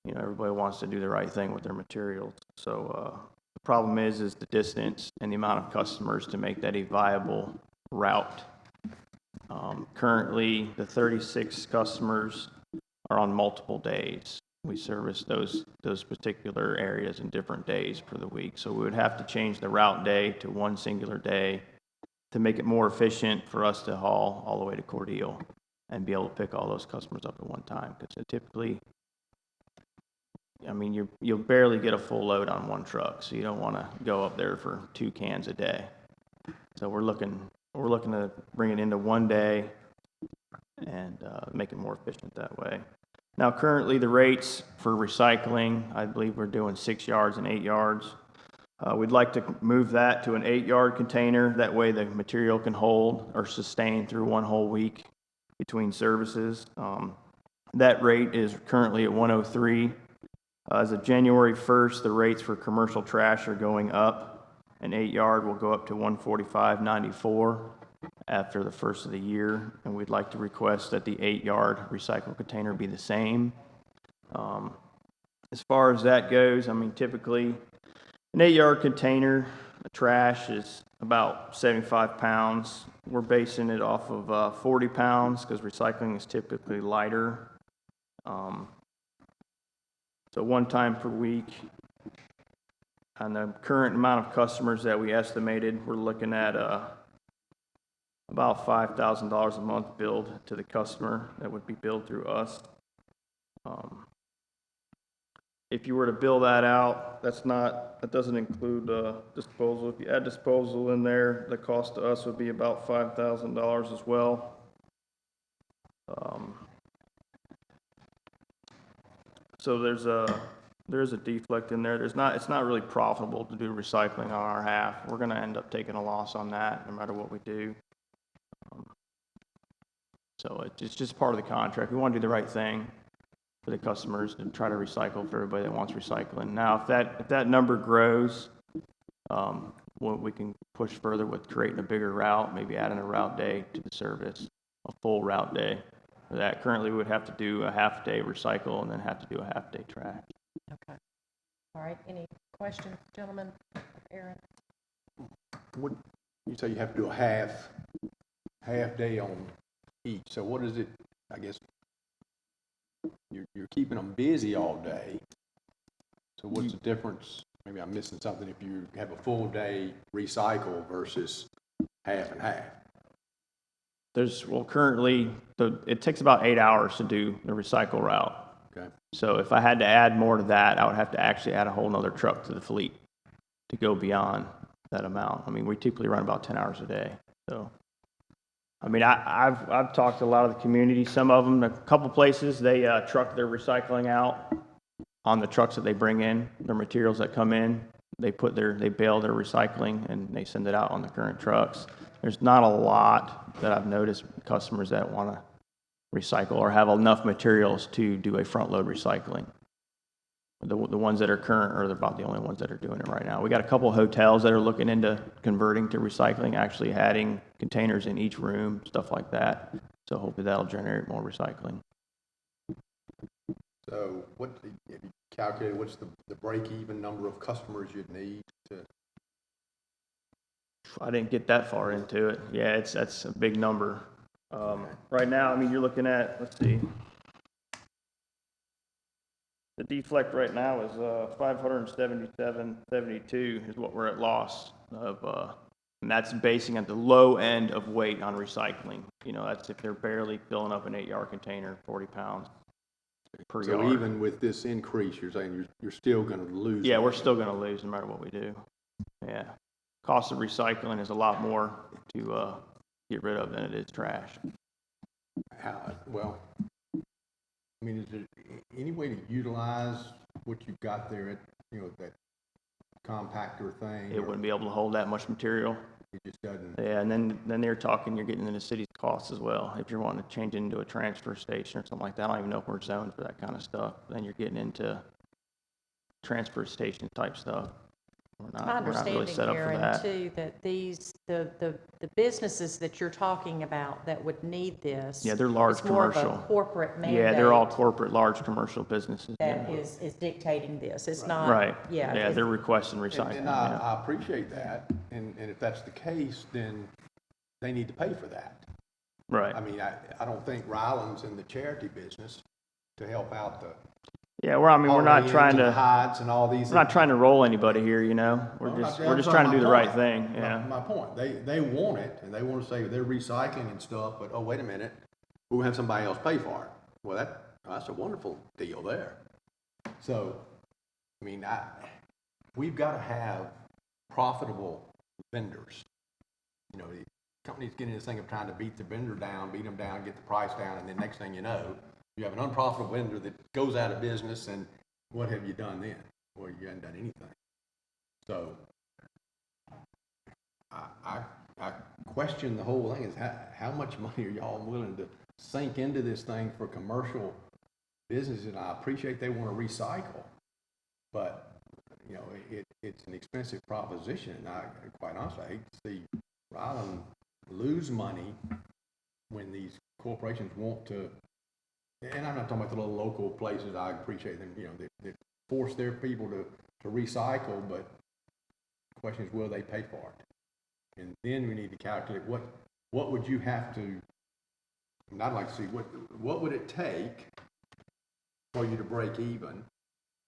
You know, everybody wants to do the right thing with their materials. So the problem is the distance and the amount of customers to make that a viable route. Currently, the 36 customers are on multiple days. We service those particular areas in different days for the week. So we would have to change the route day to 1 singular day to make it more efficient for us to haul all the way to Cordele and be able to pick all those customers up at one time. Because typically, I mean, you'll barely get a full load on 1 truck, so you don't want to go up there for 2 cans a day. So we're looking to bring it into 1 day and make it more efficient that way. Now, currently, the rates for recycling, I believe we're doing 6 yards and 8 yards. We'd like to move that to an 8-yard container. That way the material can hold or sustain through one whole week between services. That rate is currently at 103. As of January 1st, the rates for commercial trash are going up. An 8-yard will go up to 145.94 after the first of the year, and we'd like to request that the 8-yard recycle container be the same. As far as that goes, I mean, typically, an 8-yard container of trash is about 75 pounds. We're basing it off of 40 pounds because recycling is typically lighter. So one time per week. And the current amount of customers that we estimated, we're looking at about $5,000 a month billed to the customer that would be billed through us. If you were to bill that out, that doesn't include disposal. If you add disposal in there, the cost to us would be about $5,000 as well. So there's a deflect in there. It's not really profitable to do recycling on our half. We're going to end up taking a loss on that no matter what we do. So it's just part of the contract. We want to do the right thing for the customers and try to recycle for everybody that wants recycling. Now, if that number grows, we can push further with creating a bigger route, maybe adding a route day to the service, a full route day. For that, currently we would have to do a half-day recycle and then have to do a half-day trash. Okay. All right, any questions, gentlemen? Aaron? What, you say you have to do a half day on each, so what is it, I guess, you're keeping them busy all day, so what's the difference? Maybe I'm missing something if you have a full day recycle versus half and half. Currently, it takes about 8 hours to do the recycle route. Okay. So if I had to add more to that, I would have to actually add a whole nother truck to the fleet to go beyond that amount. I mean, we typically run about 10 hours a day. So, I mean, I've talked to a lot of the community. Some of them, a couple places, they truck their recycling out on the trucks that they bring in, their materials that come in. They bail their recycling and they send it out on the current trucks. There's not a lot that I've noticed customers that want to recycle or have enough materials to do a front load recycling. The ones that are current are about the only ones that are doing it right now. We got a couple of hotels that are looking into converting to recycling, actually adding containers in each room, stuff like that. So hopefully that'll generate more recycling. So have you calculated what's the break-even number of customers you'd need to? I didn't get that far into it. Yeah, that's a big number. Right now, I mean, you're looking at, let's see. The deflect right now is 577.72 is what we're at loss of, and that's basing at the low end of weight on recycling. You know, that's if they're barely filling up an 8-yard container, 40 pounds per yard. So even with this increase, you're saying you're still going to lose? Yeah, we're still going to lose no matter what we do. Yeah. Cost of recycling is a lot more to get rid of than it is trash. Well, I mean, is there any way to utilize what you've got there at, that compactor thing? It wouldn't be able to hold that much material. It just doesn't. Yeah, and then they're talking, you're getting into the city's costs as well. If you're wanting to change it into a transfer station or something like that, I don't even know if we're zoned for that kind of stuff. Then you're getting into transfer station type stuff. My We're not really understanding, set up for Aaron, that. too, that the businesses that you're talking about that would need this. Yeah, they're large it's more of commercial. a corporate mandate. Yeah, they're all corporate, large commercial businesses. That Yeah. is dictating this. It's not. Right. Yeah. Yeah, they're requesting recycling. And I appreciate that, and if that's the case, then they need to pay for that. Right. I mean, I don't think Ryland's in the charity business to help out the. Yeah, we're not trying to. Hides and all these. We're not trying to roll anybody here, you know. We're just trying to do the right thing. Yeah. My point. They want it, and they want to say they're recycling and stuff, but oh, wait a minute, we'll have somebody else pay for it. Well, that's a wonderful deal there. So, I mean, we've got to have profitable vendors. You know, the companies get in this thing of trying to beat the vendor down, beat them down, get the price down, and then next thing you know, You have an unprofitable vendor that goes out of business, and what have you done then? Well, you haven't done anything. So I question the whole thing is how much money are y'all willing to sink into this thing for commercial businesses? And I appreciate they want to recycle, but you know, it's an expensive proposition. And quite honestly, I hate to see Ryland lose money when these corporations want to, and I'm not talking about the little local places. I appreciate them, you know, they force their people to recycle, but the question is, will they pay for it? And then we need to calculate what would you have to, and I'd like to see what would it take for you to break even?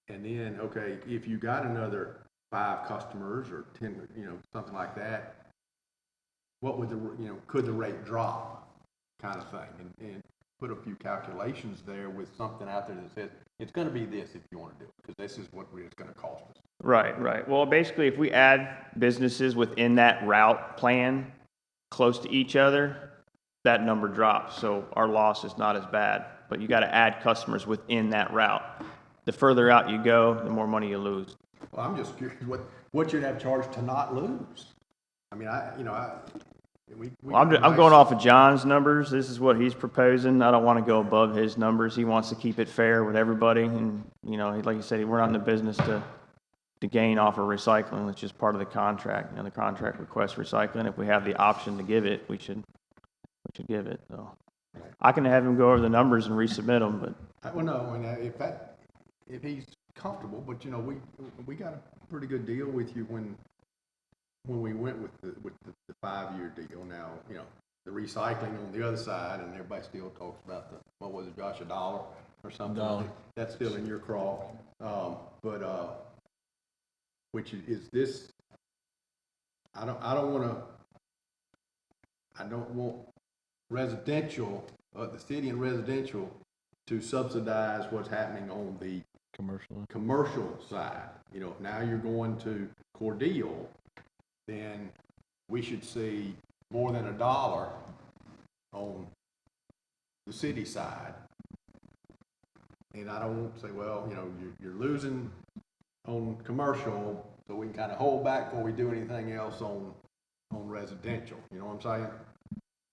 And then, okay, if you got another 5 customers or 10, you know, something like that, what would could the rate drop, kind of thing, and put a few calculations there with something out there that says it's going to be this if you want to do it, because this is what it's going to cost us. Right, right. Well, basically, if we add businesses within that route plan close to each other, that number drops. So our loss is not as bad. But you got to add customers within that route. The further out you go, the more money you lose. Well, I'm just curious what you'd have charged to not lose. I mean, I'm going off of John's numbers. This is what he's proposing. I don't want to go above his numbers. He wants to keep it fair with everybody. And, you know, like you said, we're not in the business to gain off of recycling. It's just part of the contract. You know, the contract requests recycling. If we have the option to give it, we should give it. So I can have him go over the numbers and resubmit them, but. Well, no, and if he's comfortable, but you know, we got a pretty good deal with you when we went with the 5-year deal. Now, you know, the recycling on the other side, and everybody still talks about what was it, Josh, $1 or something? $1. That's still in your craw. Which is this? I don't want residential, the city and residential, to subsidize what's happening on the commercial side. You know, if now you're going to Cordeal, then we should see more than $1 on the city side. And I don't want to say, well, you know, you're losing on commercial, so we can kind of hold back before we do anything else on residential. You know what I'm saying?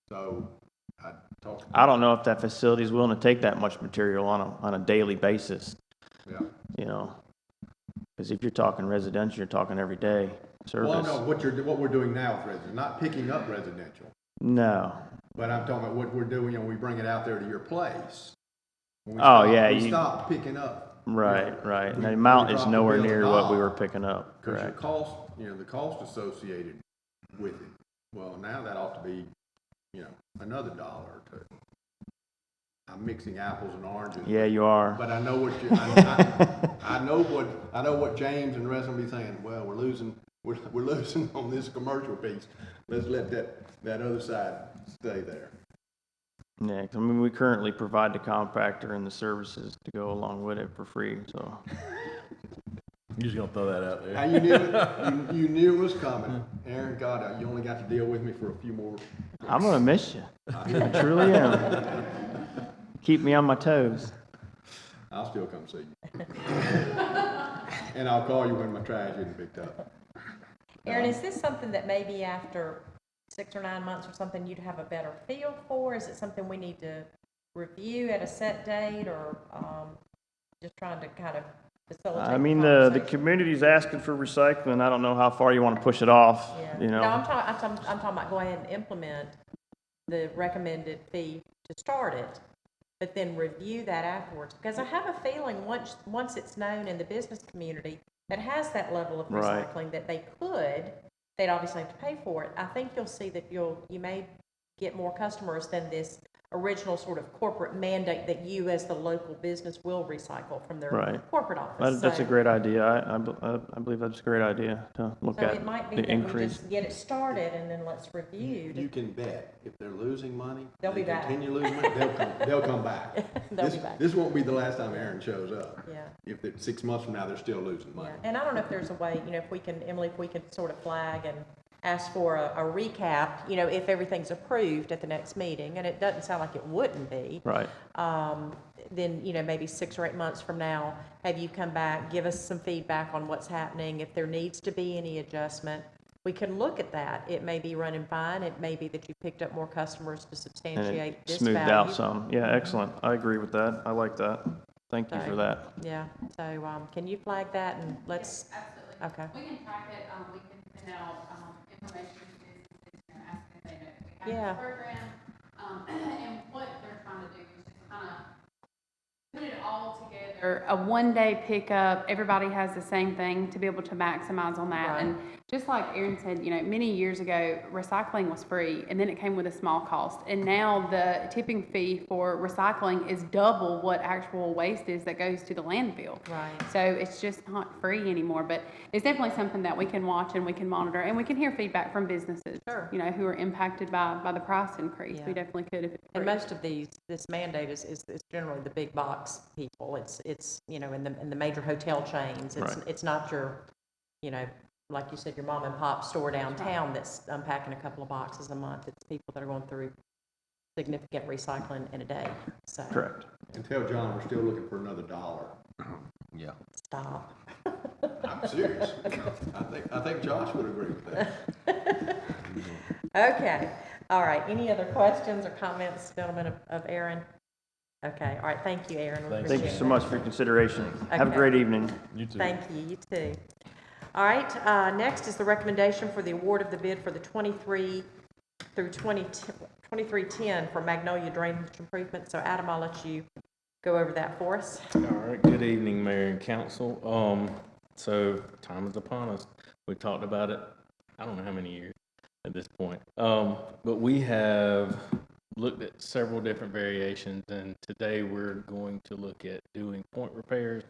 So I don't know if that facility is willing to take that much material on a daily basis. Yeah. You know, because if you're talking residential, you're talking every day service. Well, no, what we're doing now with residential, not picking up residential. No. But I'm talking about what we're doing. You know, we bring it out there to your place. We stop picking up. Right. And the amount is nowhere near what we were picking up. Because your cost, you know, the cost associated with it. Well, now that ought to be, you know, another $1 or $2. I'm mixing apples and oranges. Yeah, you are. But I know I know what James and the rest of them be saying. Well, we're losing on this commercial piece. Let's let that other side stay there. Yeah, 'cause I mean, we currently provide the compactor and the services to go along with it for free, so. You're just gonna throw that out there. Now, you knew it. You knew it was coming. Aaron, God, you only got to deal with me for a few more. I'm gonna miss you. I truly am. Keep me on my toes. I'll still come see you. And I'll call you when my trash isn't picked up. Aaron, is this something that maybe after 6 or 9 months or something you'd have a better feel for? Is it something we need to review at a set date, or just trying to kind of facilitate? I mean, the community's asking for recycling. I don't know how far you want to push it off, Yeah. you know? No, I'm talking about go ahead and implement the recommended fee to start it, but then review that afterwards. Because I have a feeling once it's known in the business community that has that level of Right. recycling that they'd obviously have to pay for it. I think you'll see that you may get more customers than this original sort of corporate mandate that you as the local business will recycle from their Right. corporate office. That's a So- great idea. I believe that's a great idea to look So at it might be the that we increase. just get it started and then let's review. You can bet if they're losing money, They'll be back. continue losing money, they'll come back. They'll be back. This won't be the last time Aaron shows up. Yeah. If 6 months from now they're still losing money. Yeah, and I don't know if there's a way, if we can, Emily, if we can sort of flag and ask for a recap, you know, if everything's approved at the next meeting, and it doesn't sound like it wouldn't be. Right. Then, you know, maybe 6 or 8 months from now, have you come back, give us some feedback on what's happening, if there needs to be any adjustment. We can look at that. It may be running fine. It may be that you picked up more customers to And substantiate it this smoothed value. out some. Yeah, excellent. I agree with that. I like that. Thank you for that. Yeah, so, can you flag that and let's, Absolutely. okay. We can track it, we can send out, information to businesses, you know, asking if they know that we Yeah. have this program. And what they're trying to do is just kind of put it all together. A one-day pickup, everybody has the same thing to be able to maximize on that. Right. And just like Aaron said, you know, many years ago, recycling was free, and then it came with a small cost. And now the tipping fee for recycling is double what actual waste is that goes to the landfill. Right. So it's just not free anymore, but it's definitely something that we can watch and we can monitor, and we can hear feedback from businesses. Sure. You know, who are impacted by the price increase. Yeah. We definitely could if it's And free. most of this mandate is generally the big box people. It's, you know, in the major hotel chains. Right. It's not your, you know, like you said, your mom and pop store downtown that's unpacking a couple of boxes a month. It's people that are going through significant recycling in a day, so. Correct. And tell John we're still looking for another $1. Yeah. Stop. I'm serious. I think Josh would agree with that. Okay, all right. Any other questions or comments, gentlemen, of Aaron? Okay, all right, thank you, Aaron. We Thank you appreciate so that. much for your consideration. Have a Okay. great evening. You too. Thank you, you too. All right, next is the recommendation for the award of the bid for the 23 through 2310 for Magnolia Drainage Improvement. So Adam, I'll let you go over that for us. All right, good evening, Mayor and Council. So time is upon us. We talked about it, I don't know how many years at this point. But we have looked at several different variations, and today we're going to look at doing point repairs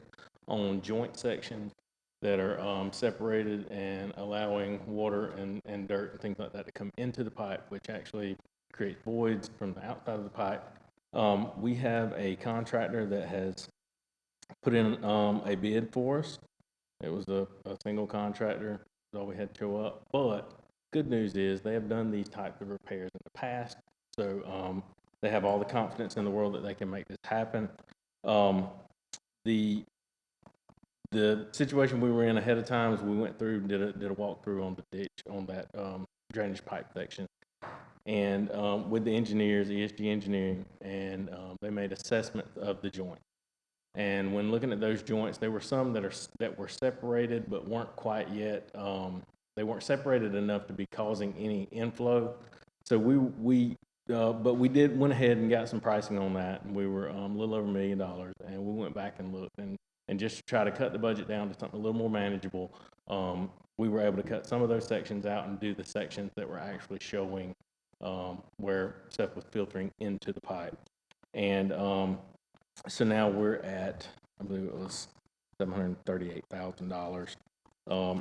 on joint sections that are separated and allowing water and dirt and things like that to come into the pipe, which actually creates voids from the outside of the pipe. We have a contractor that has put in a bid for us. It was a single contractor, that's all we had to show up. But good news is they have done these types of repairs in the past, so they have all the confidence in the world that they can make this happen. The situation we were in ahead of time is we went through, did a walkthrough on the ditch on that drainage pipe section. And with the engineers, ESG Engineering, and they made assessments of the joint. And when looking at those joints, there were some that were separated but weren't quite yet. They weren't separated enough to be causing any inflow. So but we went ahead and got some pricing on that, and we were a little over $1 million. And we went back and looked, and just to try to cut the budget down to something a little more manageable, we were able to cut some of those sections out and do the sections that were actually showing where stuff was filtering into the pipe. And so now we're at, I believe it was $738,000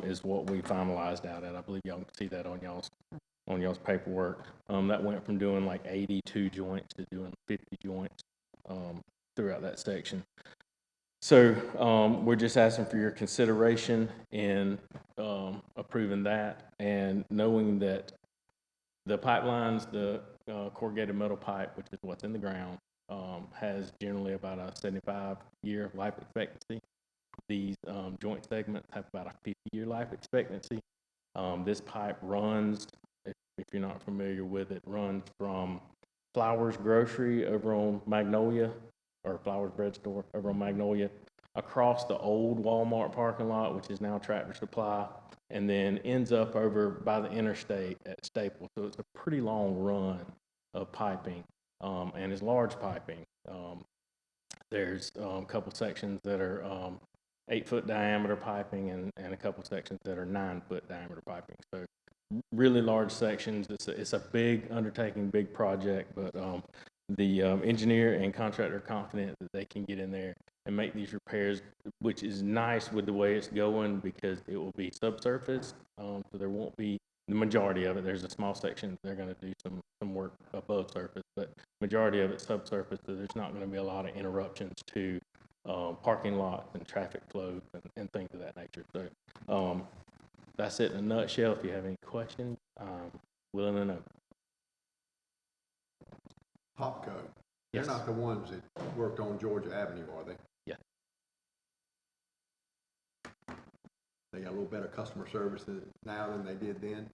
is what we finalized out at. I believe y'all can see that on y'all's paperwork. That went from doing like 82 joints to doing 50 joints throughout that section. So we're just asking for your consideration in approving that, and knowing that the pipelines, the corrugated metal pipe, which is what's in the ground, has generally about a 75-year life expectancy. These joint segments have about a 50-year life expectancy. This pipe runs, if you're not familiar with it, runs from Flowers Grocery over on Magnolia, or Flowers Bread Store over on Magnolia, across the old Walmart parking lot, which is now Tractor Supply, and then ends up over by the interstate at Staples. So it's a pretty long run of piping, and it's large piping. There's a couple sections that are 8-foot diameter piping, and a couple sections that are 9-foot diameter piping. So really large sections. It's a big undertaking, big project, but the engineer and contractor are confident that they can get in there and make these repairs, which is nice with the way it's going, because it will be subsurface, so there won't be the majority of it. There's a small section they're going to do some work above surface, but majority of it subsurface, so there's not going to be a lot of interruptions to parking lots and traffic flow and things of that nature. So that's it in a nutshell. If you have any questions, willing to know. Popco, they're Yes. not the ones that worked on Georgia Avenue, are they? Yeah. They got a little better customer service now than they did then?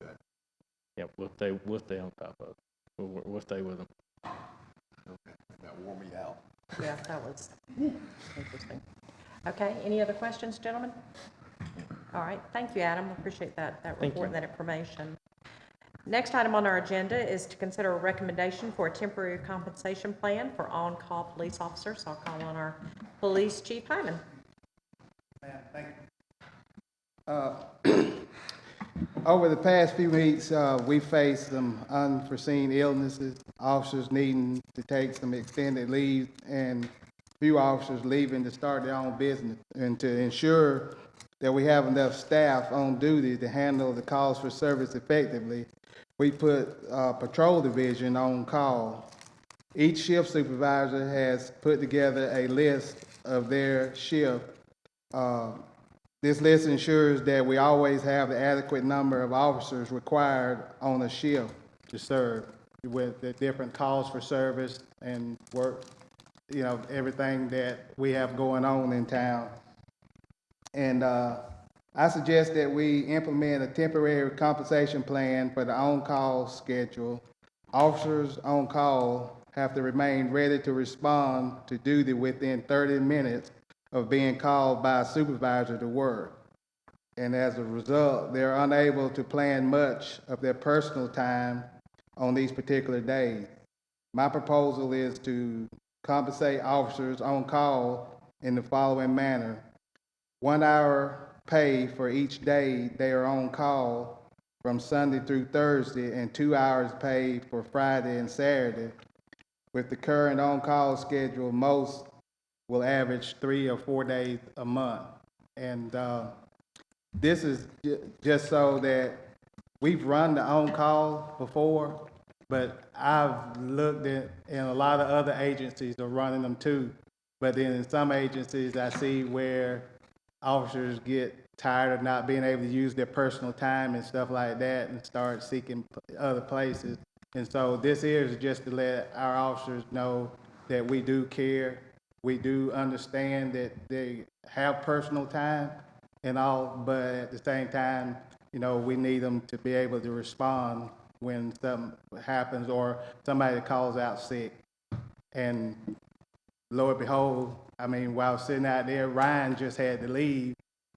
Good. Yeah, we'll stay on top of it. We'll stay with them. Okay, that wore me out. Yeah, that was interesting. Okay, any other questions, gentlemen? All right, thank you, Adam. Appreciate that Thank report and you. that information. Next item on our agenda is to consider a recommendation for a temporary compensation plan for on-call police officers. I'll call on our police chief, Hyman. Thank you. Over the past few weeks, we faced some unforeseen illnesses, officers needing to take some extended leave, and few officers leaving to start their own business. And to ensure that we have enough staff on duty to handle the calls for service effectively, we put patrol division on call. Each shift supervisor has put together a list of their shift. This list ensures that we always have the adequate number of officers required on a shift to serve with the different calls for service and work, you know, everything that we have going on in town. And I suggest that we implement a temporary compensation plan for the on-call schedule. Officers on call have to remain ready to respond to duty within 30 minutes of being called by a supervisor to work. And as a result, they're unable to plan much of their personal time on these particular days. My proposal is to compensate officers on call in the following manner. 1 hour pay for each day they are on call from Sunday through Thursday, and 2 hours paid for Friday and Saturday. With the current on-call schedule, most will average 3 or 4 days a month. And this is just so that we've run the on-call before, but I've looked at, and a lot of other agencies are running them too. But then in some agencies, I see where officers get tired of not being able to use their personal time and stuff like that and start seeking other places. And so this here is just to let our officers know that we do care. We do understand that they have personal time and all, but at the same time, you know, we need them to be able to respond when something happens or somebody calls out sick. And lo and behold, I mean, while sitting out there, Ryan just had to leave,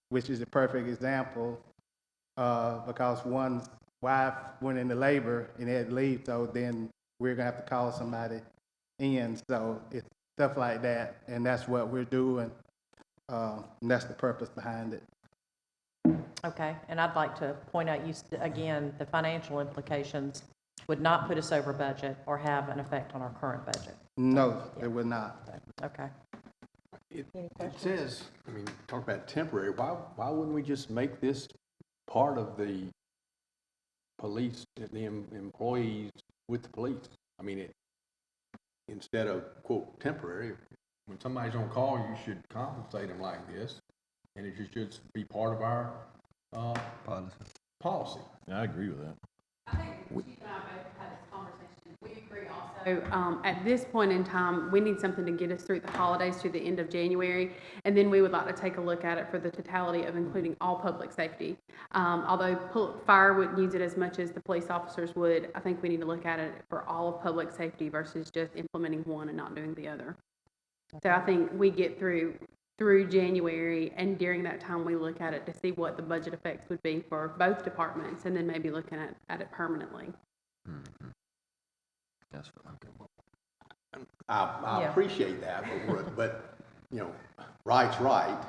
which is a perfect example, because one's wife went into labor and had to leave, so then we're gonna have to call somebody in. So it's stuff like that, and that's what we're doing, and that's the purpose behind it. Okay, and I'd like to point out, again, the financial implications would not put us over budget or have an effect on our current budget. No, it would not. Okay. It says, I mean, talk about temporary, why wouldn't we just make this part of the police, the employees with the police? I mean, instead of, quote, temporary, when somebody's on call, you should compensate them like this, and it should just be part of our policy. I agree with that. I think the chief and I both had this conversation. We agree also, at this point in time, we need something to get us through the holidays to the end of January. And then we would like to take a look at it for the totality of including all public safety. Although fire wouldn't use it as much as the police officers would, I think we need to look at it for all of public safety versus just implementing one and not doing the other. So I think we get through January, and during that time, we look at it to see what the budget effects would be for both departments, and then maybe looking at it permanently. Mm-hmm. That's what I appreciate that, but, you know, right's right,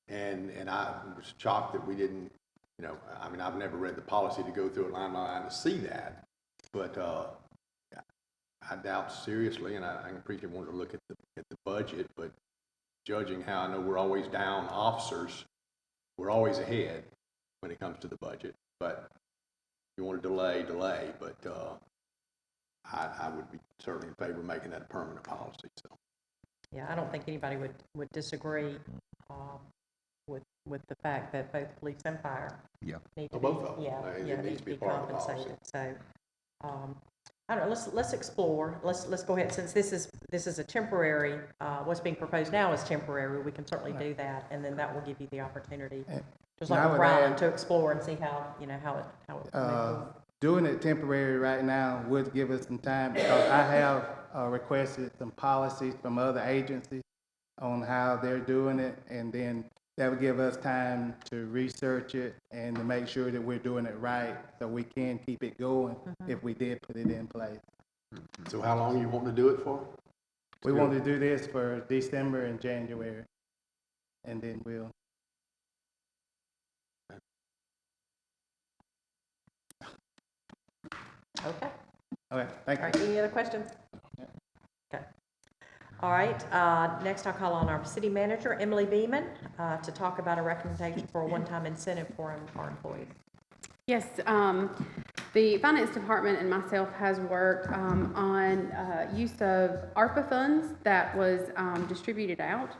and I was shocked that we didn't, you know, I mean, I've never read the policy to go through it line by line to see that, but I doubt seriously, and I appreciate wanting to look at the budget, but judging how I know we're always down officers, we're always ahead when it comes to the budget. But if you want to delay, but I would be certainly in favor of making that a permanent policy. So. Yeah, I don't think anybody would disagree. with the fact that both police and fire Yeah. need to Or be, both of them. yeah, It yeah, needs need to to be be part of the policy. compensated. So, I don't know, let's explore, let's go ahead, since this is a temporary, what's being proposed now is temporary, we can certainly do that, and then that will give you the opportunity, just And I like would Brian, add- to explore and see how it moves forward. Doing it temporary right now would give us some time, because I have requested some policies from other agencies on how they're doing it, and then that would give us time to research it and to make sure that we're doing it right, so we can keep it going if we did put it in place. So how long you want to do it for? We want to do this for December and January, and then we'll. Okay. Okay, thank All you. right, any other questions? Okay. All right, next I'll call on our city manager, Emily Beeman, to talk about a recommendation for a one-time incentive for our employees. Yes, the finance department and myself has worked on use of ARPA funds that was distributed out.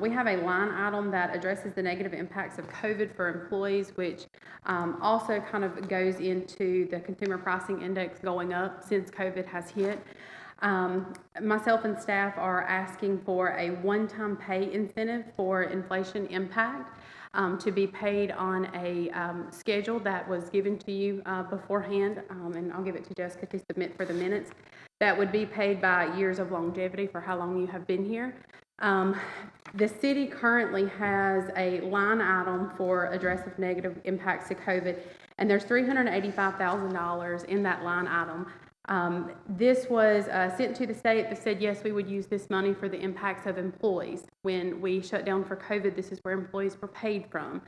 We have a line item that addresses the negative impacts of COVID for employees, which also kind of goes into the consumer pricing index going up since COVID has hit. Myself and staff are asking for a one-time pay incentive for inflation impact to be paid on a schedule that was given to you beforehand, and I'll give it to Jessica to submit for the minutes. That would be paid by years of longevity for how long you have been here. The city currently has a line item for address of negative impacts to COVID, and there's $385,000 in that line item. This was sent to the state that said, yes, we would use this money for the impacts of employees. When we shut down for COVID, this is where employees were paid from.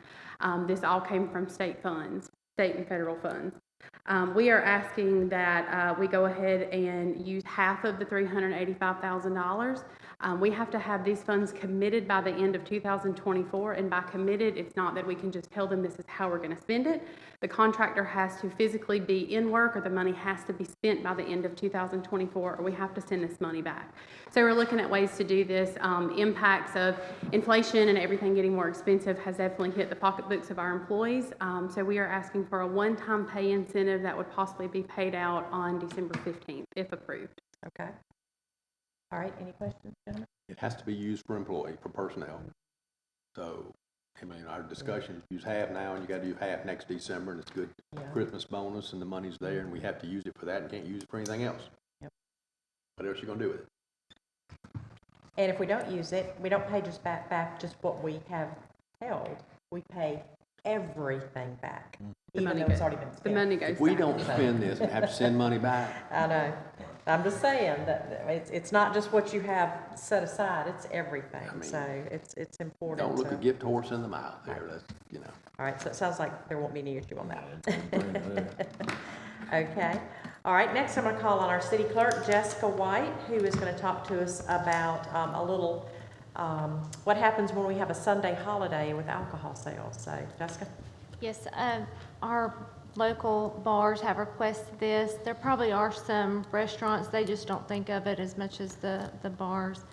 This all came from state funds, state and federal funds. We are asking that we go ahead and use half of the $385,000. We have to have these funds committed by the end of 2024, and by committed, it's not that we can just tell them this is how we're going to spend it. The contractor has to physically be in work, or the money has to be spent by the end of 2024, or we have to send this money back. So we're looking at ways to do this. Impacts of inflation and everything getting more expensive has definitely hit the pocketbooks of our employees. So we are asking for a one-time pay incentive that would possibly be paid out on December 15th, if approved. Okay. All right, any questions, gentlemen? It has to be used for for personnel. So, I mean, our discussion, use half now, and you gotta do half next December, and it's good Christmas bonus, and the money's there, and we have to use it for that, and can't use it for anything else. Yep. What else you gonna do with it? And if we don't use it, we don't pay just back just what we have held. We pay everything back, even though it's already been spent. The money goes If we back. don't spend this and have to send money back, I know. I'm just saying that it's not just what you have set aside, it's everything. mean, So it's important. don't look to- a gift horse in the mouth there, that's, you know. All right, so it sounds like there won't be any issue on that. Okay. All right, next I'm going to call on our city clerk, Jessica White, who is going to talk to us about a little, what happens when we have a Sunday holiday with alcohol sales. So, Jessica? Yes, our local bars have requested this. There probably are some restaurants, they just don't think of it as much as the bars.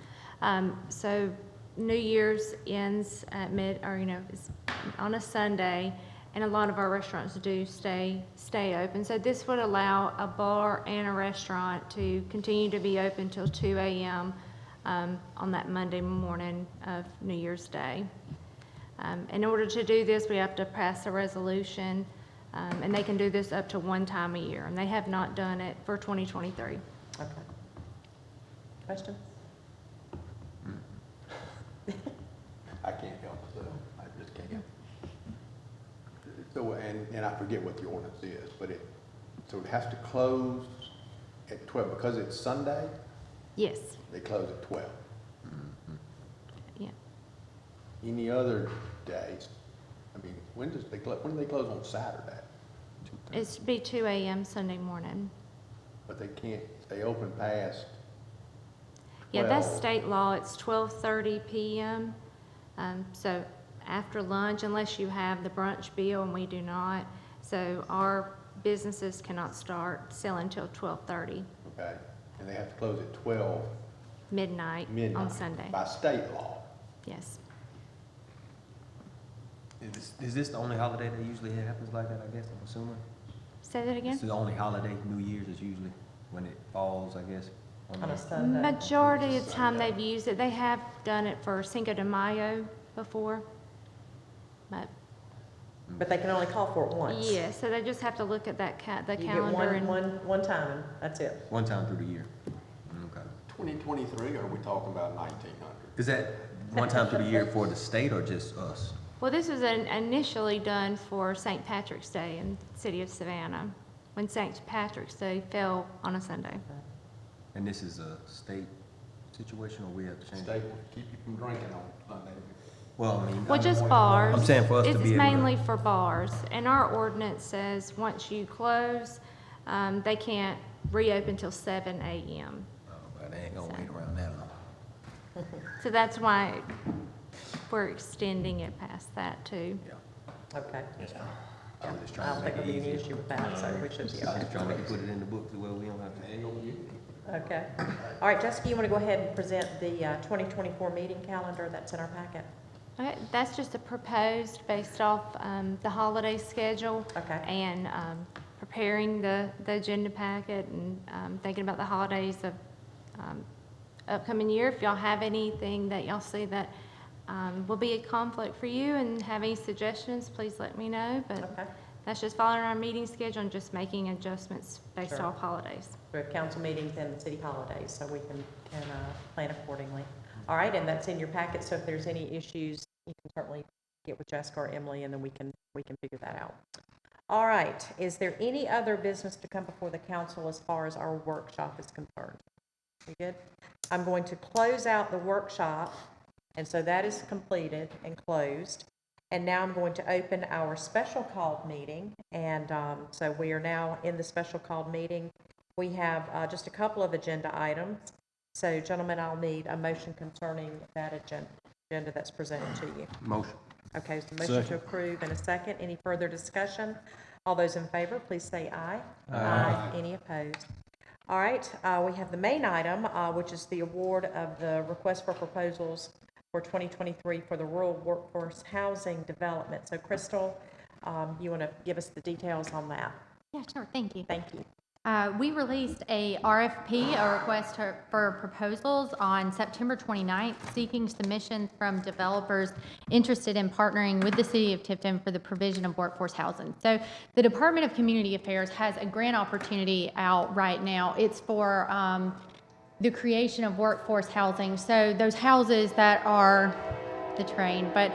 So New Year's ends at is on a Sunday, and a lot of our restaurants do stay open. So this would allow a bar and a restaurant to continue to be open till 2 a.m. On that Monday morning of New Year's Day. In order to do this, we have to pass a resolution, and they can do this up to one time a year, and they have not done it for 2023. Okay. Question? I can't help myself, I just can't. So, and I forget what the ordinance is, but so it has to close at 12, because it's Sunday, Yes, they close at 12. yeah. Any other days, I mean, when do they close on Saturday? It's be 2 a.m. Sunday morning. But they can't stay open past Yeah, that's 12. state law. It's 12:30 p.m. So after lunch, unless you have the brunch bill, and we do not. So our businesses cannot start selling till 12:30 Okay, and they have to close at 12 midnight on Sunday. by state law. Yes. Is this the only holiday that usually happens like that, I guess, I'm assuming? Say that again? This is the only holiday, New Year's is usually when it falls, I guess. On a Sunday. Majority of the time they've used it. They have done it for Cinco de Mayo before. But they can only call for it once. Yeah, so they just have to look at that the You calendar get and. one time, and that's it. One time through the year. Okay. 2023, or are we talking about 1900? Is that one time through the year for the state or just us? Well, this was initially done for St. Patrick's Day in the city of Savannah, when St. Patrick's Day fell on a Sunday. And this is a state situation, or we have to change? State will keep you from drinking on Sunday. Well, I mean. Well, just bars. I'm saying for us to It's be able to. mainly for bars, and our ordinance says once you close, they can't reopen till 7 a.m. Oh, but they ain't gonna wait around that long. So that's why we're extending it past that too. Okay. I'm just I trying don't to think make there'll be it any easier. issue with that, so we should be I'm okay. just trying to put it in the book where we don't have to. Okay. All right, Jessica, you want to go ahead and present the 2024 meeting calendar that's in our packet? Okay, that's just a proposed based off the holiday schedule. Okay. And preparing the agenda packet and thinking about the holidays of upcoming year. If y'all have anything that y'all see that will be a conflict for you and have any suggestions, please let me know. But Okay. that's just following our meeting schedule and just making adjustments based Sure. off holidays. We have council meetings and city holidays, so we can plan accordingly. All right, and that's in your packet, so if there's any issues, you can certainly get with Jessica or Emily, and then we can figure that out. All right, is there any other business to come before the council as far as our workshop is concerned? We good? I'm going to close out the workshop, and so that is completed and closed. And now I'm going to open our special called meeting, and so we are now in the special called meeting. We have just a couple of agenda items. So, gentlemen, I'll need a motion concerning that agenda that's presented to you. Motion. Okay, so motion to approve and a second. Any further discussion? All those in favor, please say aye. Aye. Any opposed? All right, we have the main item, which is the award of the request for proposals for 2023 for the Rural Workforce Housing Development. So, Crystal, you want to give us the details on that? Yeah, sure, thank you. Thank you. We released a RFP, a request for proposals, on September 29th, seeking submissions from developers interested in partnering with the City of Tifton for the provision of workforce housing. So the Department of Community Affairs has a grant opportunity out right now. It's for the creation of workforce housing. So those houses that are the train, but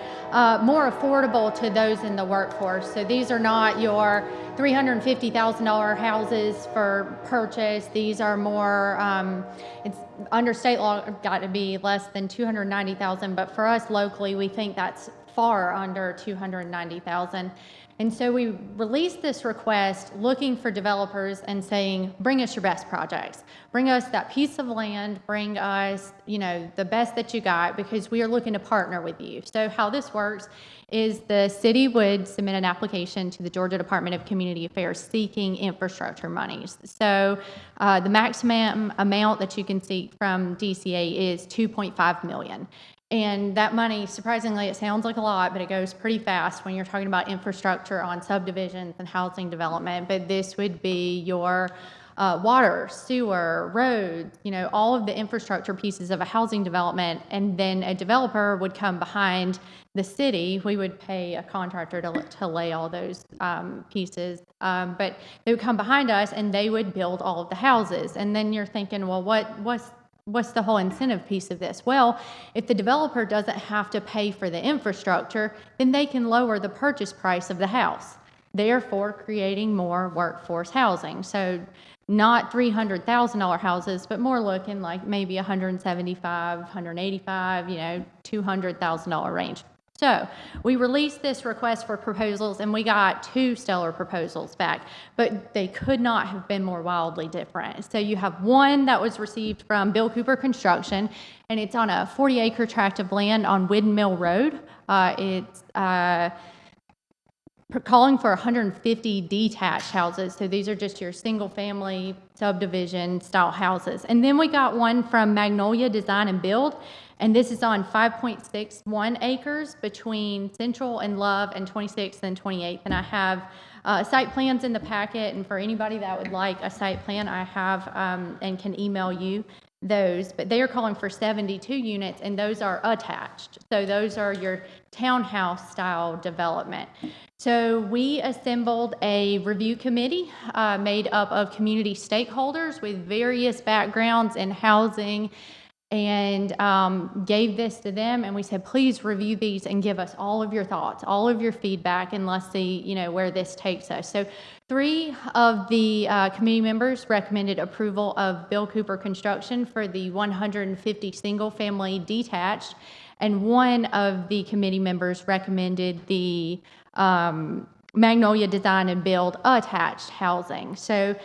more affordable to those in the workforce. So these are not your $350,000 houses for purchase. These are more, it's under state law, got to be less than $290,000, but for us locally, we think that's far under $290,000. And so we released this request looking for developers and saying, bring us your best projects. Bring us that piece of land, bring us, the best that you got, because we are looking to partner with you. So how this works is the city would submit an application to the Georgia Department of Community Affairs seeking infrastructure monies. So the maximum amount that you can seek from DCA is $2.5 million. And that money, surprisingly, it sounds like a lot, but it goes pretty fast when you're talking about infrastructure on subdivisions and housing development. But this would be your water, sewer, roads, all of the infrastructure pieces of a housing development. And then a developer would come behind the city. We would pay a contractor to lay all those pieces. But they would come behind us and they would build all of the houses. And then you're thinking, well, what's the whole incentive piece of this? Well, if the developer doesn't have to pay for the infrastructure, then they can lower the purchase price of the house, therefore creating more workforce housing. So not $300,000 houses, but more looking like maybe $175,000, $185,000, $200,000 range. So we released this request for proposals, and we got 2 stellar proposals back, but they could not have been more wildly different. So you have one that was received from Bill Cooper Construction, and it's on a 40-acre tract of land on Windmill Road. It's calling for 150 detached houses. So these are just your single-family subdivision style houses. And then we got one from Magnolia Design and Build, And this is on 5.61 acres between Central and Love and 26th and 28th. And I have site plans in the packet, and for anybody that would like a site plan, I have and can email you those. But they are calling for 72 units, and those are attached. So those are your townhouse style development. So we assembled a review committee made up of community stakeholders with various backgrounds in housing, and gave this to them, and we said, please review these and give us all of your thoughts, all of your feedback, and let's see, you know, where this takes us. So 3 of the committee members recommended approval of Bill Cooper Construction for the 150 single-family detached, and 1 of the committee members recommended the Magnolia Design and Build attached housing. So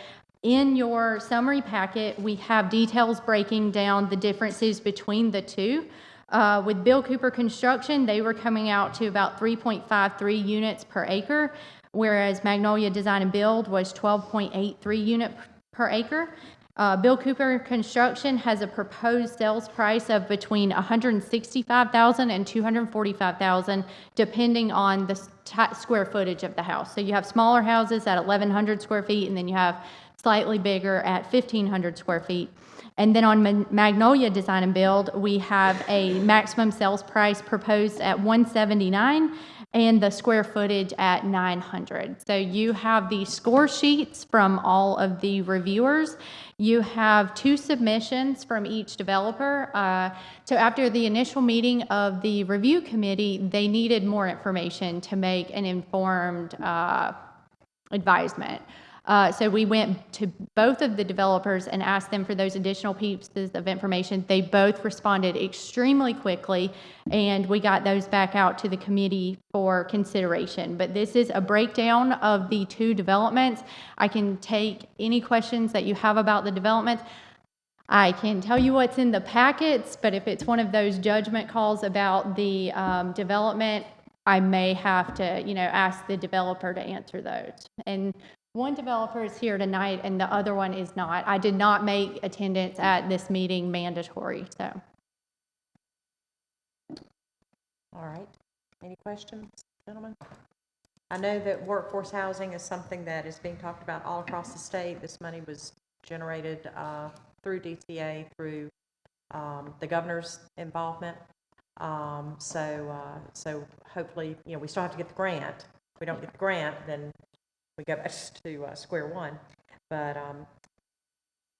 in your summary packet, we have details breaking down the differences between the two. With Bill Cooper Construction, they were coming out to about 3.53 units per acre, whereas Magnolia Design and Build was 12.83 units per acre. Bill Cooper Construction has a proposed sales price of between $165,000 and $245,000, depending on the square footage of the house. So you have smaller houses at 1,100 square feet, and then you have slightly bigger at 1,500 square feet. And then on Magnolia Design and Build, we have a maximum sales price proposed at $179,000 and the square footage at 900. So you have the score sheets from all of the reviewers. You have 2 submissions from each developer. So after the initial meeting of the review committee, they needed more information to make an informed advisement. So we went to both of the developers and asked them for those additional pieces of information. They both responded extremely quickly, and we got those back out to the committee for consideration. But this is a breakdown of the 2 developments. I can take any questions that you have about the developments. I can tell you what's in the packets, but if it's one of those judgment calls about the development, I may have to, you know, ask the developer to answer those. And one developer is here tonight and the other one is not. I did not make attendance at this meeting mandatory, so. All right. Any questions, gentlemen? I know that workforce housing is something that is being talked about all across the state. This money was generated through DTA, through the governor's involvement. So hopefully, you know, we still have to get the grant. If we don't get the grant, then we go back to square one. But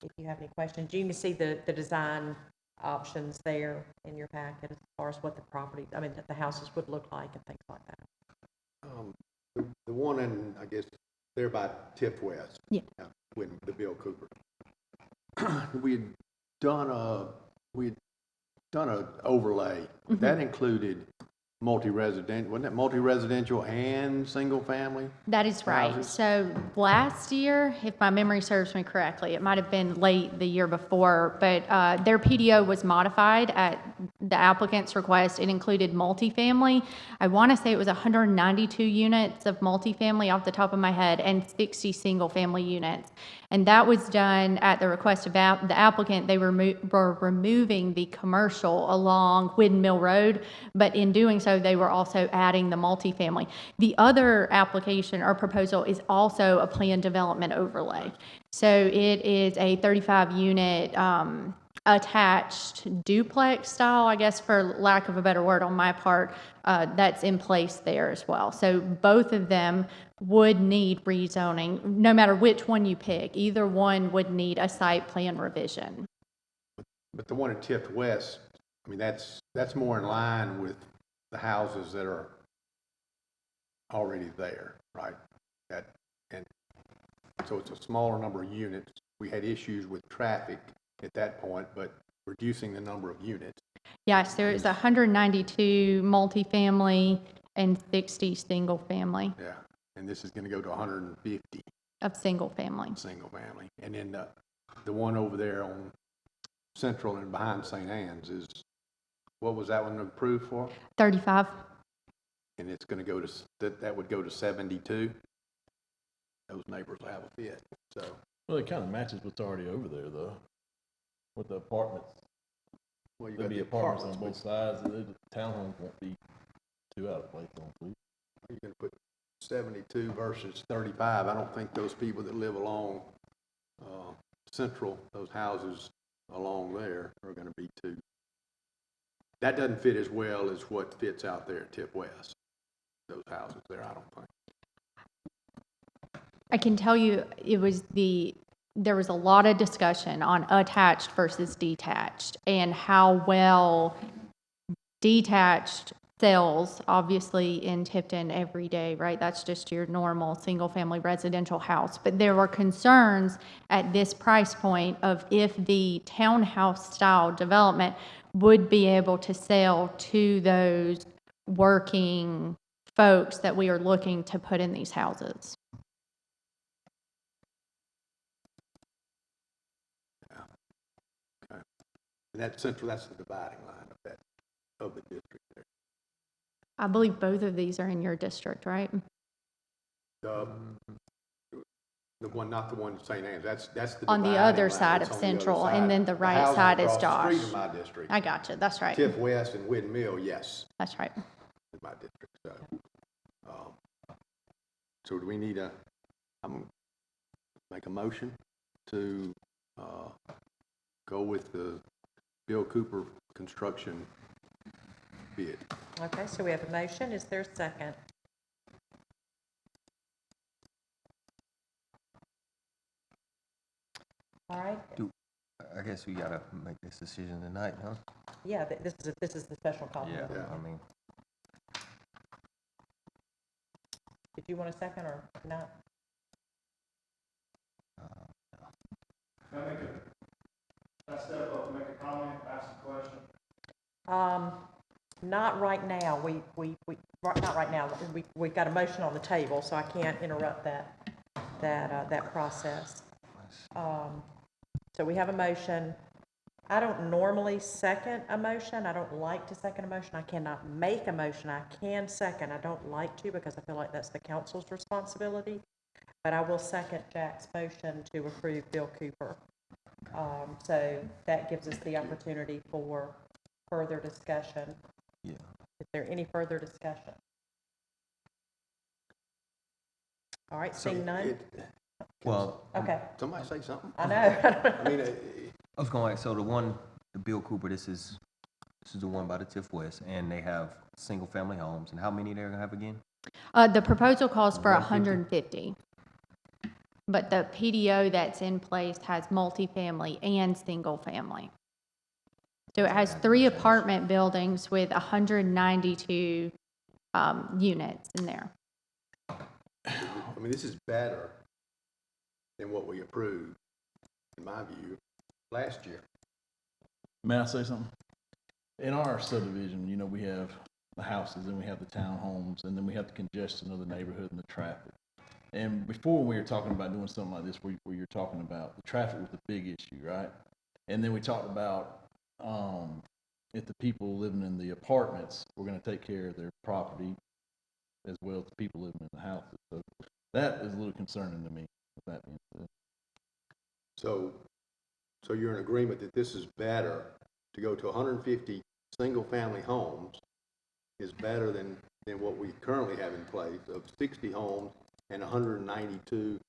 if you have any questions, you can see the design options there in your packet as far as what the property, I mean, that the houses would look like and things like that. The one in, I guess, there by Tiff West. Yeah. With the Bill Cooper. We'd done an overlay. Mm-hmm. That included multi-resident, wasn't it multi-residential and single family? That is right. houses? So last year, if my memory serves me correctly, it might have been late the year before, but their PDO was modified at the applicant's request. It included multifamily. I want to say it was 192 units of multifamily off the top of my head and 60 single-family units. And that was done at the request of the applicant. They were removing the commercial along Whidden Mill Road, but in doing so, they were also adding the multifamily. The other application or proposal is also a planned development overlay. So it is a 35-unit attached duplex style, I guess, for lack of a better word on my part, that's in place there as well. So both of them would need rezoning, no matter which one you pick. Either one would need a site plan revision. But the one at Tiff West, I mean, that's more in line with the houses that are already there, right? And so it's a smaller number of units. We had issues with traffic at that point, but reducing the number of units. Yes, there is 192 multifamily and 60 single family Yeah, and this is going to go to 150 of single family. single family. And then the one over there on Central and behind St. Anne's is, what was that one approved for? 35. And it's going to go to, that would go to 72. Those neighbors will have a fit, so. Well, it kind of matches what's already over there, though, with the apartments. Well, you There'll got be the apartments on apartments, both sides, the townhomes won't be too out of place, don't we? you're gonna put 72 versus 35. I don't think those people that live along, Central, those houses along there are gonna be too. That doesn't fit as well as what fits out there at Tip West, those houses there, I don't think. I can tell you, there was a lot of discussion on attached versus detached and how well detached sells, obviously in Tipton every day, right? That's just your normal single-family residential house. But there were concerns at this price point of if the townhouse-style development would be able to sell to those working folks that we are looking to put in these houses. And that Central, that's the dividing line of the district there. I believe both of these are in your district, right? The one, not the one in St. Anne's, that's the On the dividing other line. side It's of on the other Central, side. and then the right houses side is across the Josh. street are my district. I gotcha, that's right. Tiff West and Windmill, yes, That's right. is my district, so do we need I'm make a motion to, go with the Bill Cooper construction bid? Okay, so we have a motion. Is there a second? All right. I guess we gotta make this decision tonight, huh? Yeah, this is the special call. Yeah, Yeah. I mean, Did you want a second or not? Can I step up and make a comment, ask a question? Not right now. Not right now. We've got a motion on the table, so I can't interrupt that process. So we have a motion. I don't normally second a motion. I don't like to second a motion. I cannot make a motion. I can second. I don't like to because I feel like that's the council's responsibility. But I will second Jack's motion to approve Bill Cooper. So that gives us the opportunity for further discussion. yeah. Is there any further discussion? All right, seeing none? Well, Okay, Somebody say something? I know. I mean, I was going, so the Bill Cooper, this is the one by the Tiff West, and they have single-family homes, and how many they're gonna have again? The proposal calls for 150. 150. But the PDO that's in place has multifamily and single family. So it has 3 apartment buildings with 192 units in there. I mean, this is better than what we approved, in my view, last year. May I say something? In our subdivision, you know, we have the houses, and we have the townhomes, and then we have the congestion of the neighborhood and the traffic. And before, we were talking about doing something like this, where you're talking about the traffic was the big issue, right? And then we talked about, if the people living in the apartments were gonna take care of their property as well as the people living in the houses. So that is a little concerning to me, with that being said. So you're in agreement that this is better, to go to 150 single-family homes is better than what we currently have in place of 60 homes and 192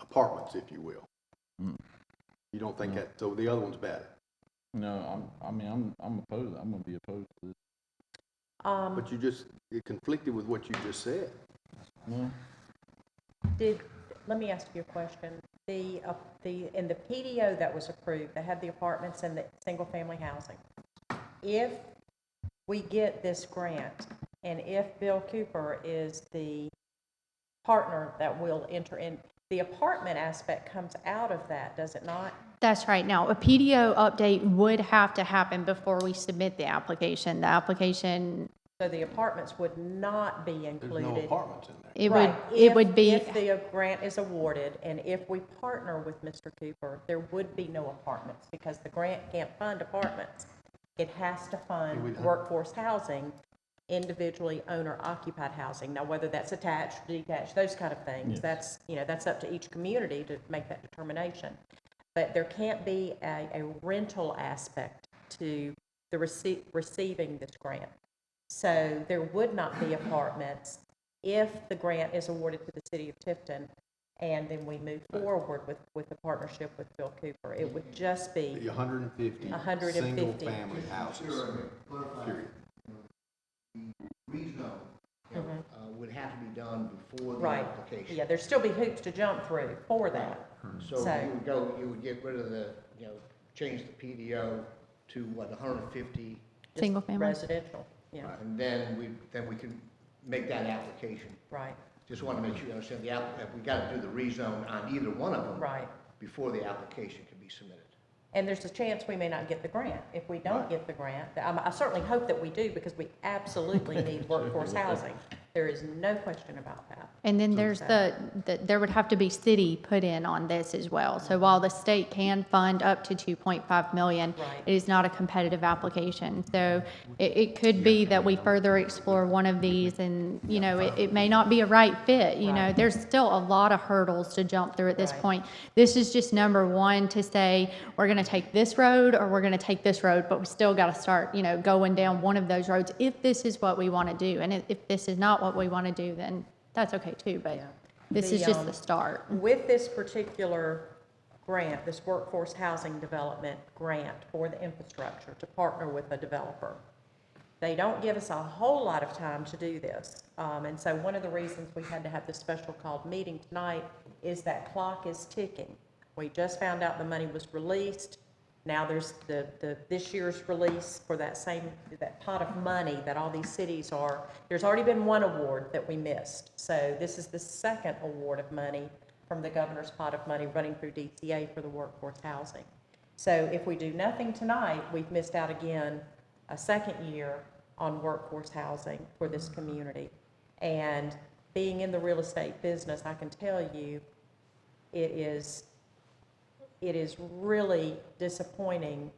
apartments, if you will. Mm. You don't think that, so the other one's better? No, I'm opposed, I'm gonna be opposed to this. But it conflicted with what you just said. No. Let me ask you a question. In the PDO that was approved, they had the apartments and the single-family housing. If we get this grant, and if Bill Cooper is the partner that will enter in, the apartment aspect comes out of that, does it not? That's right. Now, a PDO update would have to happen before we submit the application. The application, So the apartments would not be included. There's no apartments in there. it would be. If the grant is awarded, and if we partner with Mr. Cooper, there would be no apartments, because the grant can't fund apartments. It has to fund workforce housing, individually owner-occupied housing. Now, whether that's attached, detached, those kind of things, Yes. that's up to each community to make that determination. but there can't be a rental aspect to the receiving this grant. So there would not be apartments if the grant is awarded to the city of Tifton, and then we move forward with the partnership with Bill Cooper. It would just be 150 150. single-family houses, period. Rezone would have to be done before the Right. application. Yeah, there'd still be hoops to jump through for that. So you would get rid of the, change the PDO to what, 150? Single family? Residential, yeah, And then we can make that application. right, Just want to make sure you understand we got to do the rezone on either one of them. right. Before the application can be submitted. And there's a chance we may not get the grant. If we don't get the grant, I certainly hope that we do, because we absolutely need workforce housing. There is no question about that. And then there's there would have to be city put in on this as well. So while the state can fund up to 2.5 million, Right. it is not a competitive application. So it could be that we further explore one of these and, it may not be a right fit. Right. There's still a lot of hurdles to jump through at this Right. point. This is just number one to say, we're going to take this road or we're going to take this road, but we still got to start, going down one of those roads if this is what we want to do. And if this is not what we want to do, then that's okay too, but this is just the start. With this particular grant, this workforce housing development grant for the infrastructure to partner with a developer, they don't give us a whole lot of time to do this. And so one of the reasons we had to have this special called meeting tonight is that clock is ticking. We just found out the money was released. Now there's this year's release for that pot of money that all these cities are. There's already been one award that we missed. So this is the second award of money from the governor's pot of money running through DCA for the workforce housing. So if we do nothing tonight, we've missed out again a second year on workforce housing for this community. And being in the real estate business, I can tell you, it is really disappointing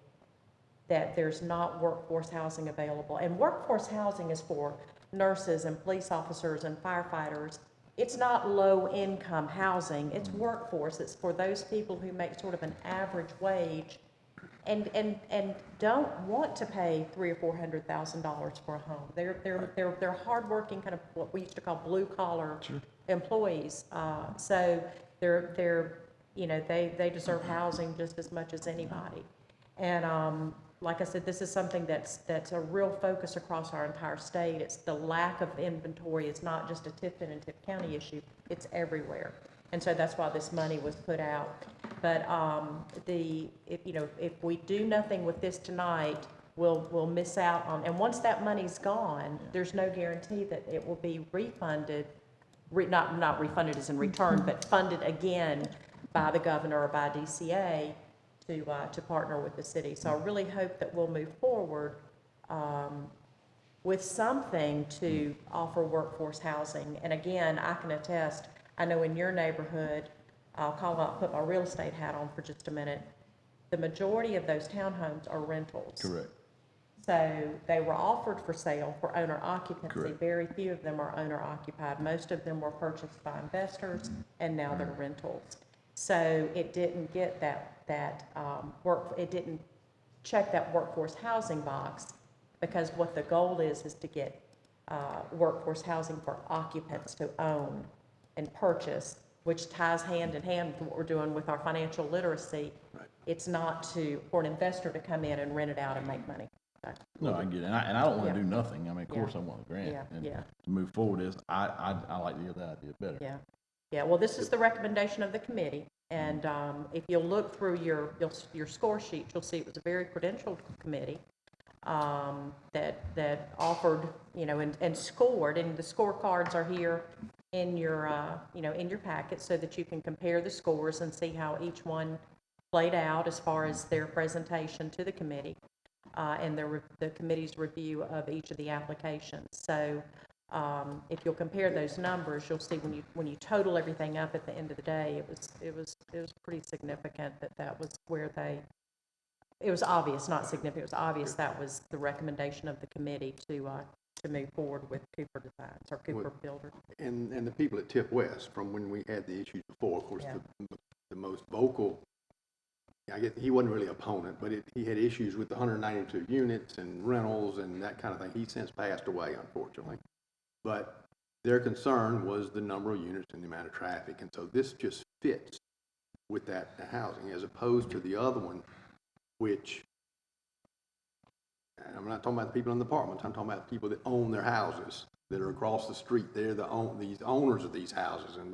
that there's not workforce housing available. And workforce housing is for nurses and police officers and firefighters. It's not low-income housing. It's workforce. It's for those people who make sort of an average wage and don't want to pay $300,000 or $400,000 for a home. They're hardworking, kind of what we used to call blue-collar employees. So they deserve housing just as much as anybody. And like I said, this is something that's a real focus across our entire state. It's the lack of inventory. It's not just a Tifton and Tift County issue. It's everywhere. And so that's why this money was put out. But if we do nothing with this tonight, we'll miss out on. And once that money's gone, there's no guarantee that it will be refunded. Not refunded as in return, but funded again by the governor or by DCA to partner with the city. So I really hope that we'll move forward with something to offer workforce housing. And again, I can attest, I know in your neighborhood, put my real estate hat on for just a minute, the majority of those townhomes are rentals. Correct. So they were offered for sale for owner occupancy. Correct. Very few of them are owner occupied. Most of them were purchased by investors, and now they're rentals. So it didn't get it didn't check that workforce housing box, because what the goal is to get workforce housing for occupants to own and purchase, which ties hand in hand with what we're doing with our financial literacy. Right. It's not for an investor to come in and rent it out and make money. No, I get it. And I don't want to Yeah. do nothing. I mean, of Yeah. course I want a grant. Yeah, And yeah. to move forward is, I like the other idea better. Yeah, yeah, well, this is the recommendation of the committee, and if you'll look through your score sheet, you'll see it was a very credentialed committee that offered, and scored, and the scorecards are here in your, in your packet, so that you can compare the scores and see how each one played out as far as their presentation to the committee, and the committee's review of each of the applications. So if you'll compare those numbers, you'll see when you total everything up at the end of the day, it was pretty significant that was where it was obvious, not significant, it was obvious that was the recommendation of the committee to move forward with Cooper Designs or Cooper Builder. And the people at Tip West, from when we had the issues before, of course, Yeah. the most vocal he wasn't really opponent, but he had issues with the 192 units and rentals and that kind of thing. He's since passed away, unfortunately. But their concern was the number of units and the amount of traffic, and so this just fits with that housing, as opposed to the other one, which, and I'm not talking about the people in the apartments, I'm talking about the people that own their houses, that are across the street. They're these owners of these houses, and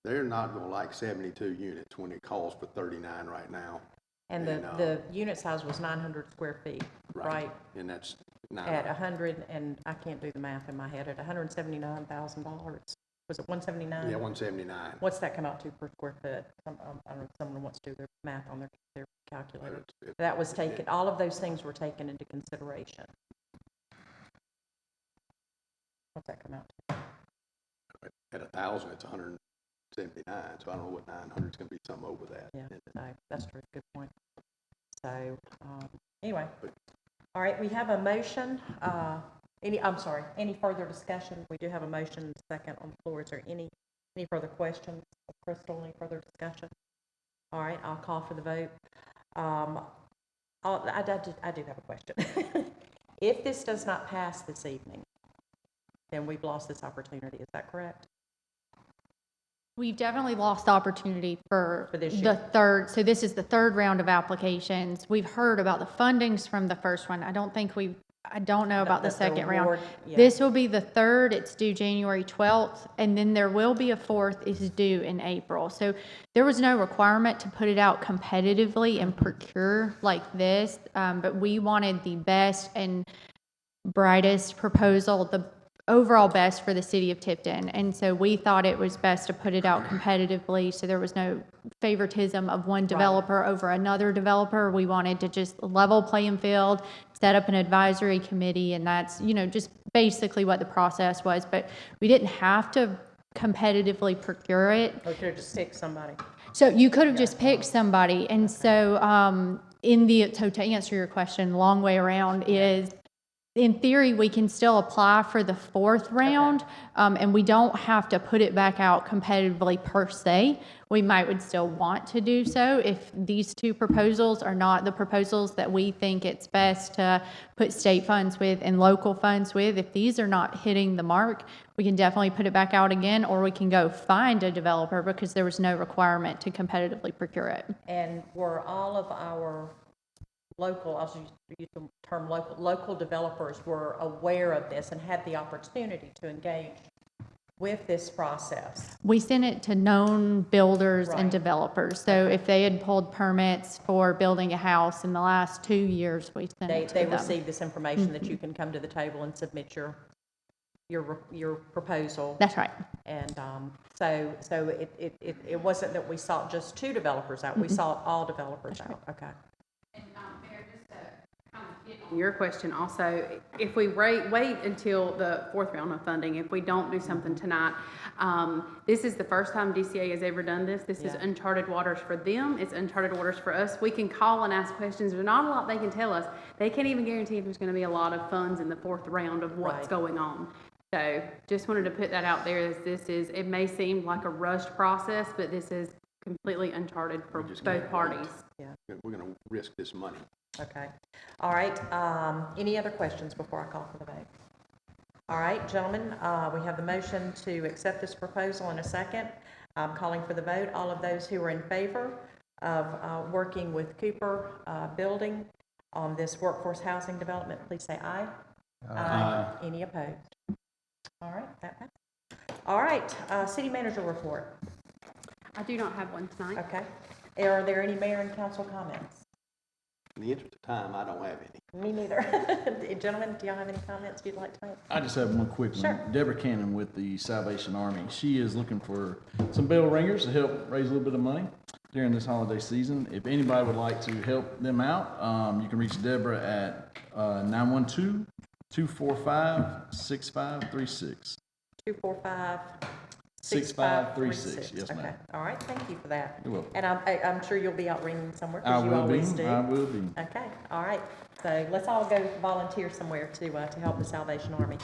they're not gonna like 72 units when it calls for 39 right now. And the unit size was 900 square feet, right? And that's At 100, and I can't do the math in my head, at $179,000. Was it 179? Yeah, 179. What's that come out to per square foot? I don't know if someone wants to do their math on their calculator. That was taken, all of those things were taken into consideration. What's that come out to? At 1,000, it's 179, so I don't know what 900 is gonna be, something over that. Yeah, no, that's true, good point. So, anyway, all right, we have a motion, any further discussion? We do have a motion second on the floor. Is there any further questions of Crystal, any further discussion? All right, I'll call for the vote. I do have a question. If this does not pass this evening, then we've lost this opportunity, is that correct? We've definitely lost opportunity for this year. the third, so this is the third round of applications. We've heard about the fundings from the first one. I don't know about the second round. award, yeah. This will be the third, it's due January 12th, and then there will be a fourth, it's due in April. So there was no requirement to put it out competitively and procure like this, but we wanted the best and brightest proposal, the overall best for the city of Tipton. And so we thought it was best to put it out competitively, so there was no favoritism of one developer over another developer. We wanted to just level playing field, set up an advisory committee, and that's, just basically what the process was. But we didn't have to competitively procure it. Or could have just picked somebody. So you could have just picked somebody. And so so to answer your question, long way around is, in theory, we can still apply for the fourth round, and we don't have to put it back out competitively per se. We would still want to do so if these two proposals are not the proposals that we think it's best to put state funds with and local funds with. If these are not hitting the mark, we can definitely put it back out again, or we can go find a developer, because there was no requirement to competitively procure it. And were all of our local, I'll use the term local developers were aware of this and had the opportunity to engage with this process? We sent it to known builders and Right. developers. So if they had pulled permits for building a house in the last 2 years, we sent it to They them. received this information that you can come to the table and submit your proposal. That's right. And so it wasn't that we sought just two developers out, we sought all developers out, okay. Your question also, if we wait until the fourth round of funding, if we don't do something tonight, this is the first time DCA has ever done this. This is Yeah. uncharted waters for them. It's uncharted waters for us. We can call and ask questions. There's not a lot they can tell us. They can't even guarantee if there's going to be a lot of funds in the fourth round of what's Right. going on. So just wanted to put that out there, as it may seem like a rushed process, but this is completely uncharted for just both can't wait. parties. We're gonna risk this money. Okay. All right. Any other questions before I call for the vote? All right, gentlemen, we have the motion to accept this proposal in a second. I'm calling for the vote. All of those who are in favor of working with Cooper Building on this workforce housing development, please say aye. Aye. Any opposed? All right, that passed. All right, city manager report. I do not have one tonight. Okay. Are there any mayor and council comments? In the interest of time, I don't have any. Me neither. Gentlemen, do y'all have any comments you'd like to make? I just have one quick one. Sure. Deborah Cannon with the Salvation Army. She is looking for some bell ringers to help raise a little bit of money during this holiday season. If anybody would like to help them out, you can reach Deborah at 912-245-6536. 245-6536. Yes, ma'am. Okay. All right, thank you for that. You're welcome. And I'm sure you'll be out ringing somewhere, I because you will be. always do. I will be. Okay, all right. So let's all go volunteer somewhere to help the Salvation Army.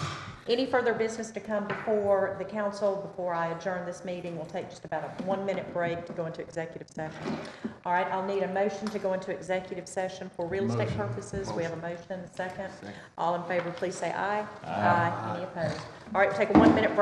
Any further business to come before the council, before I adjourn this meeting? We'll take just about a 1-minute break to go into executive session. All right, I'll need a motion to go into executive session for real estate purposes. We have a motion, a second. All in favor, please say aye. Aye. Any opposed? All right, take a 1-minute break.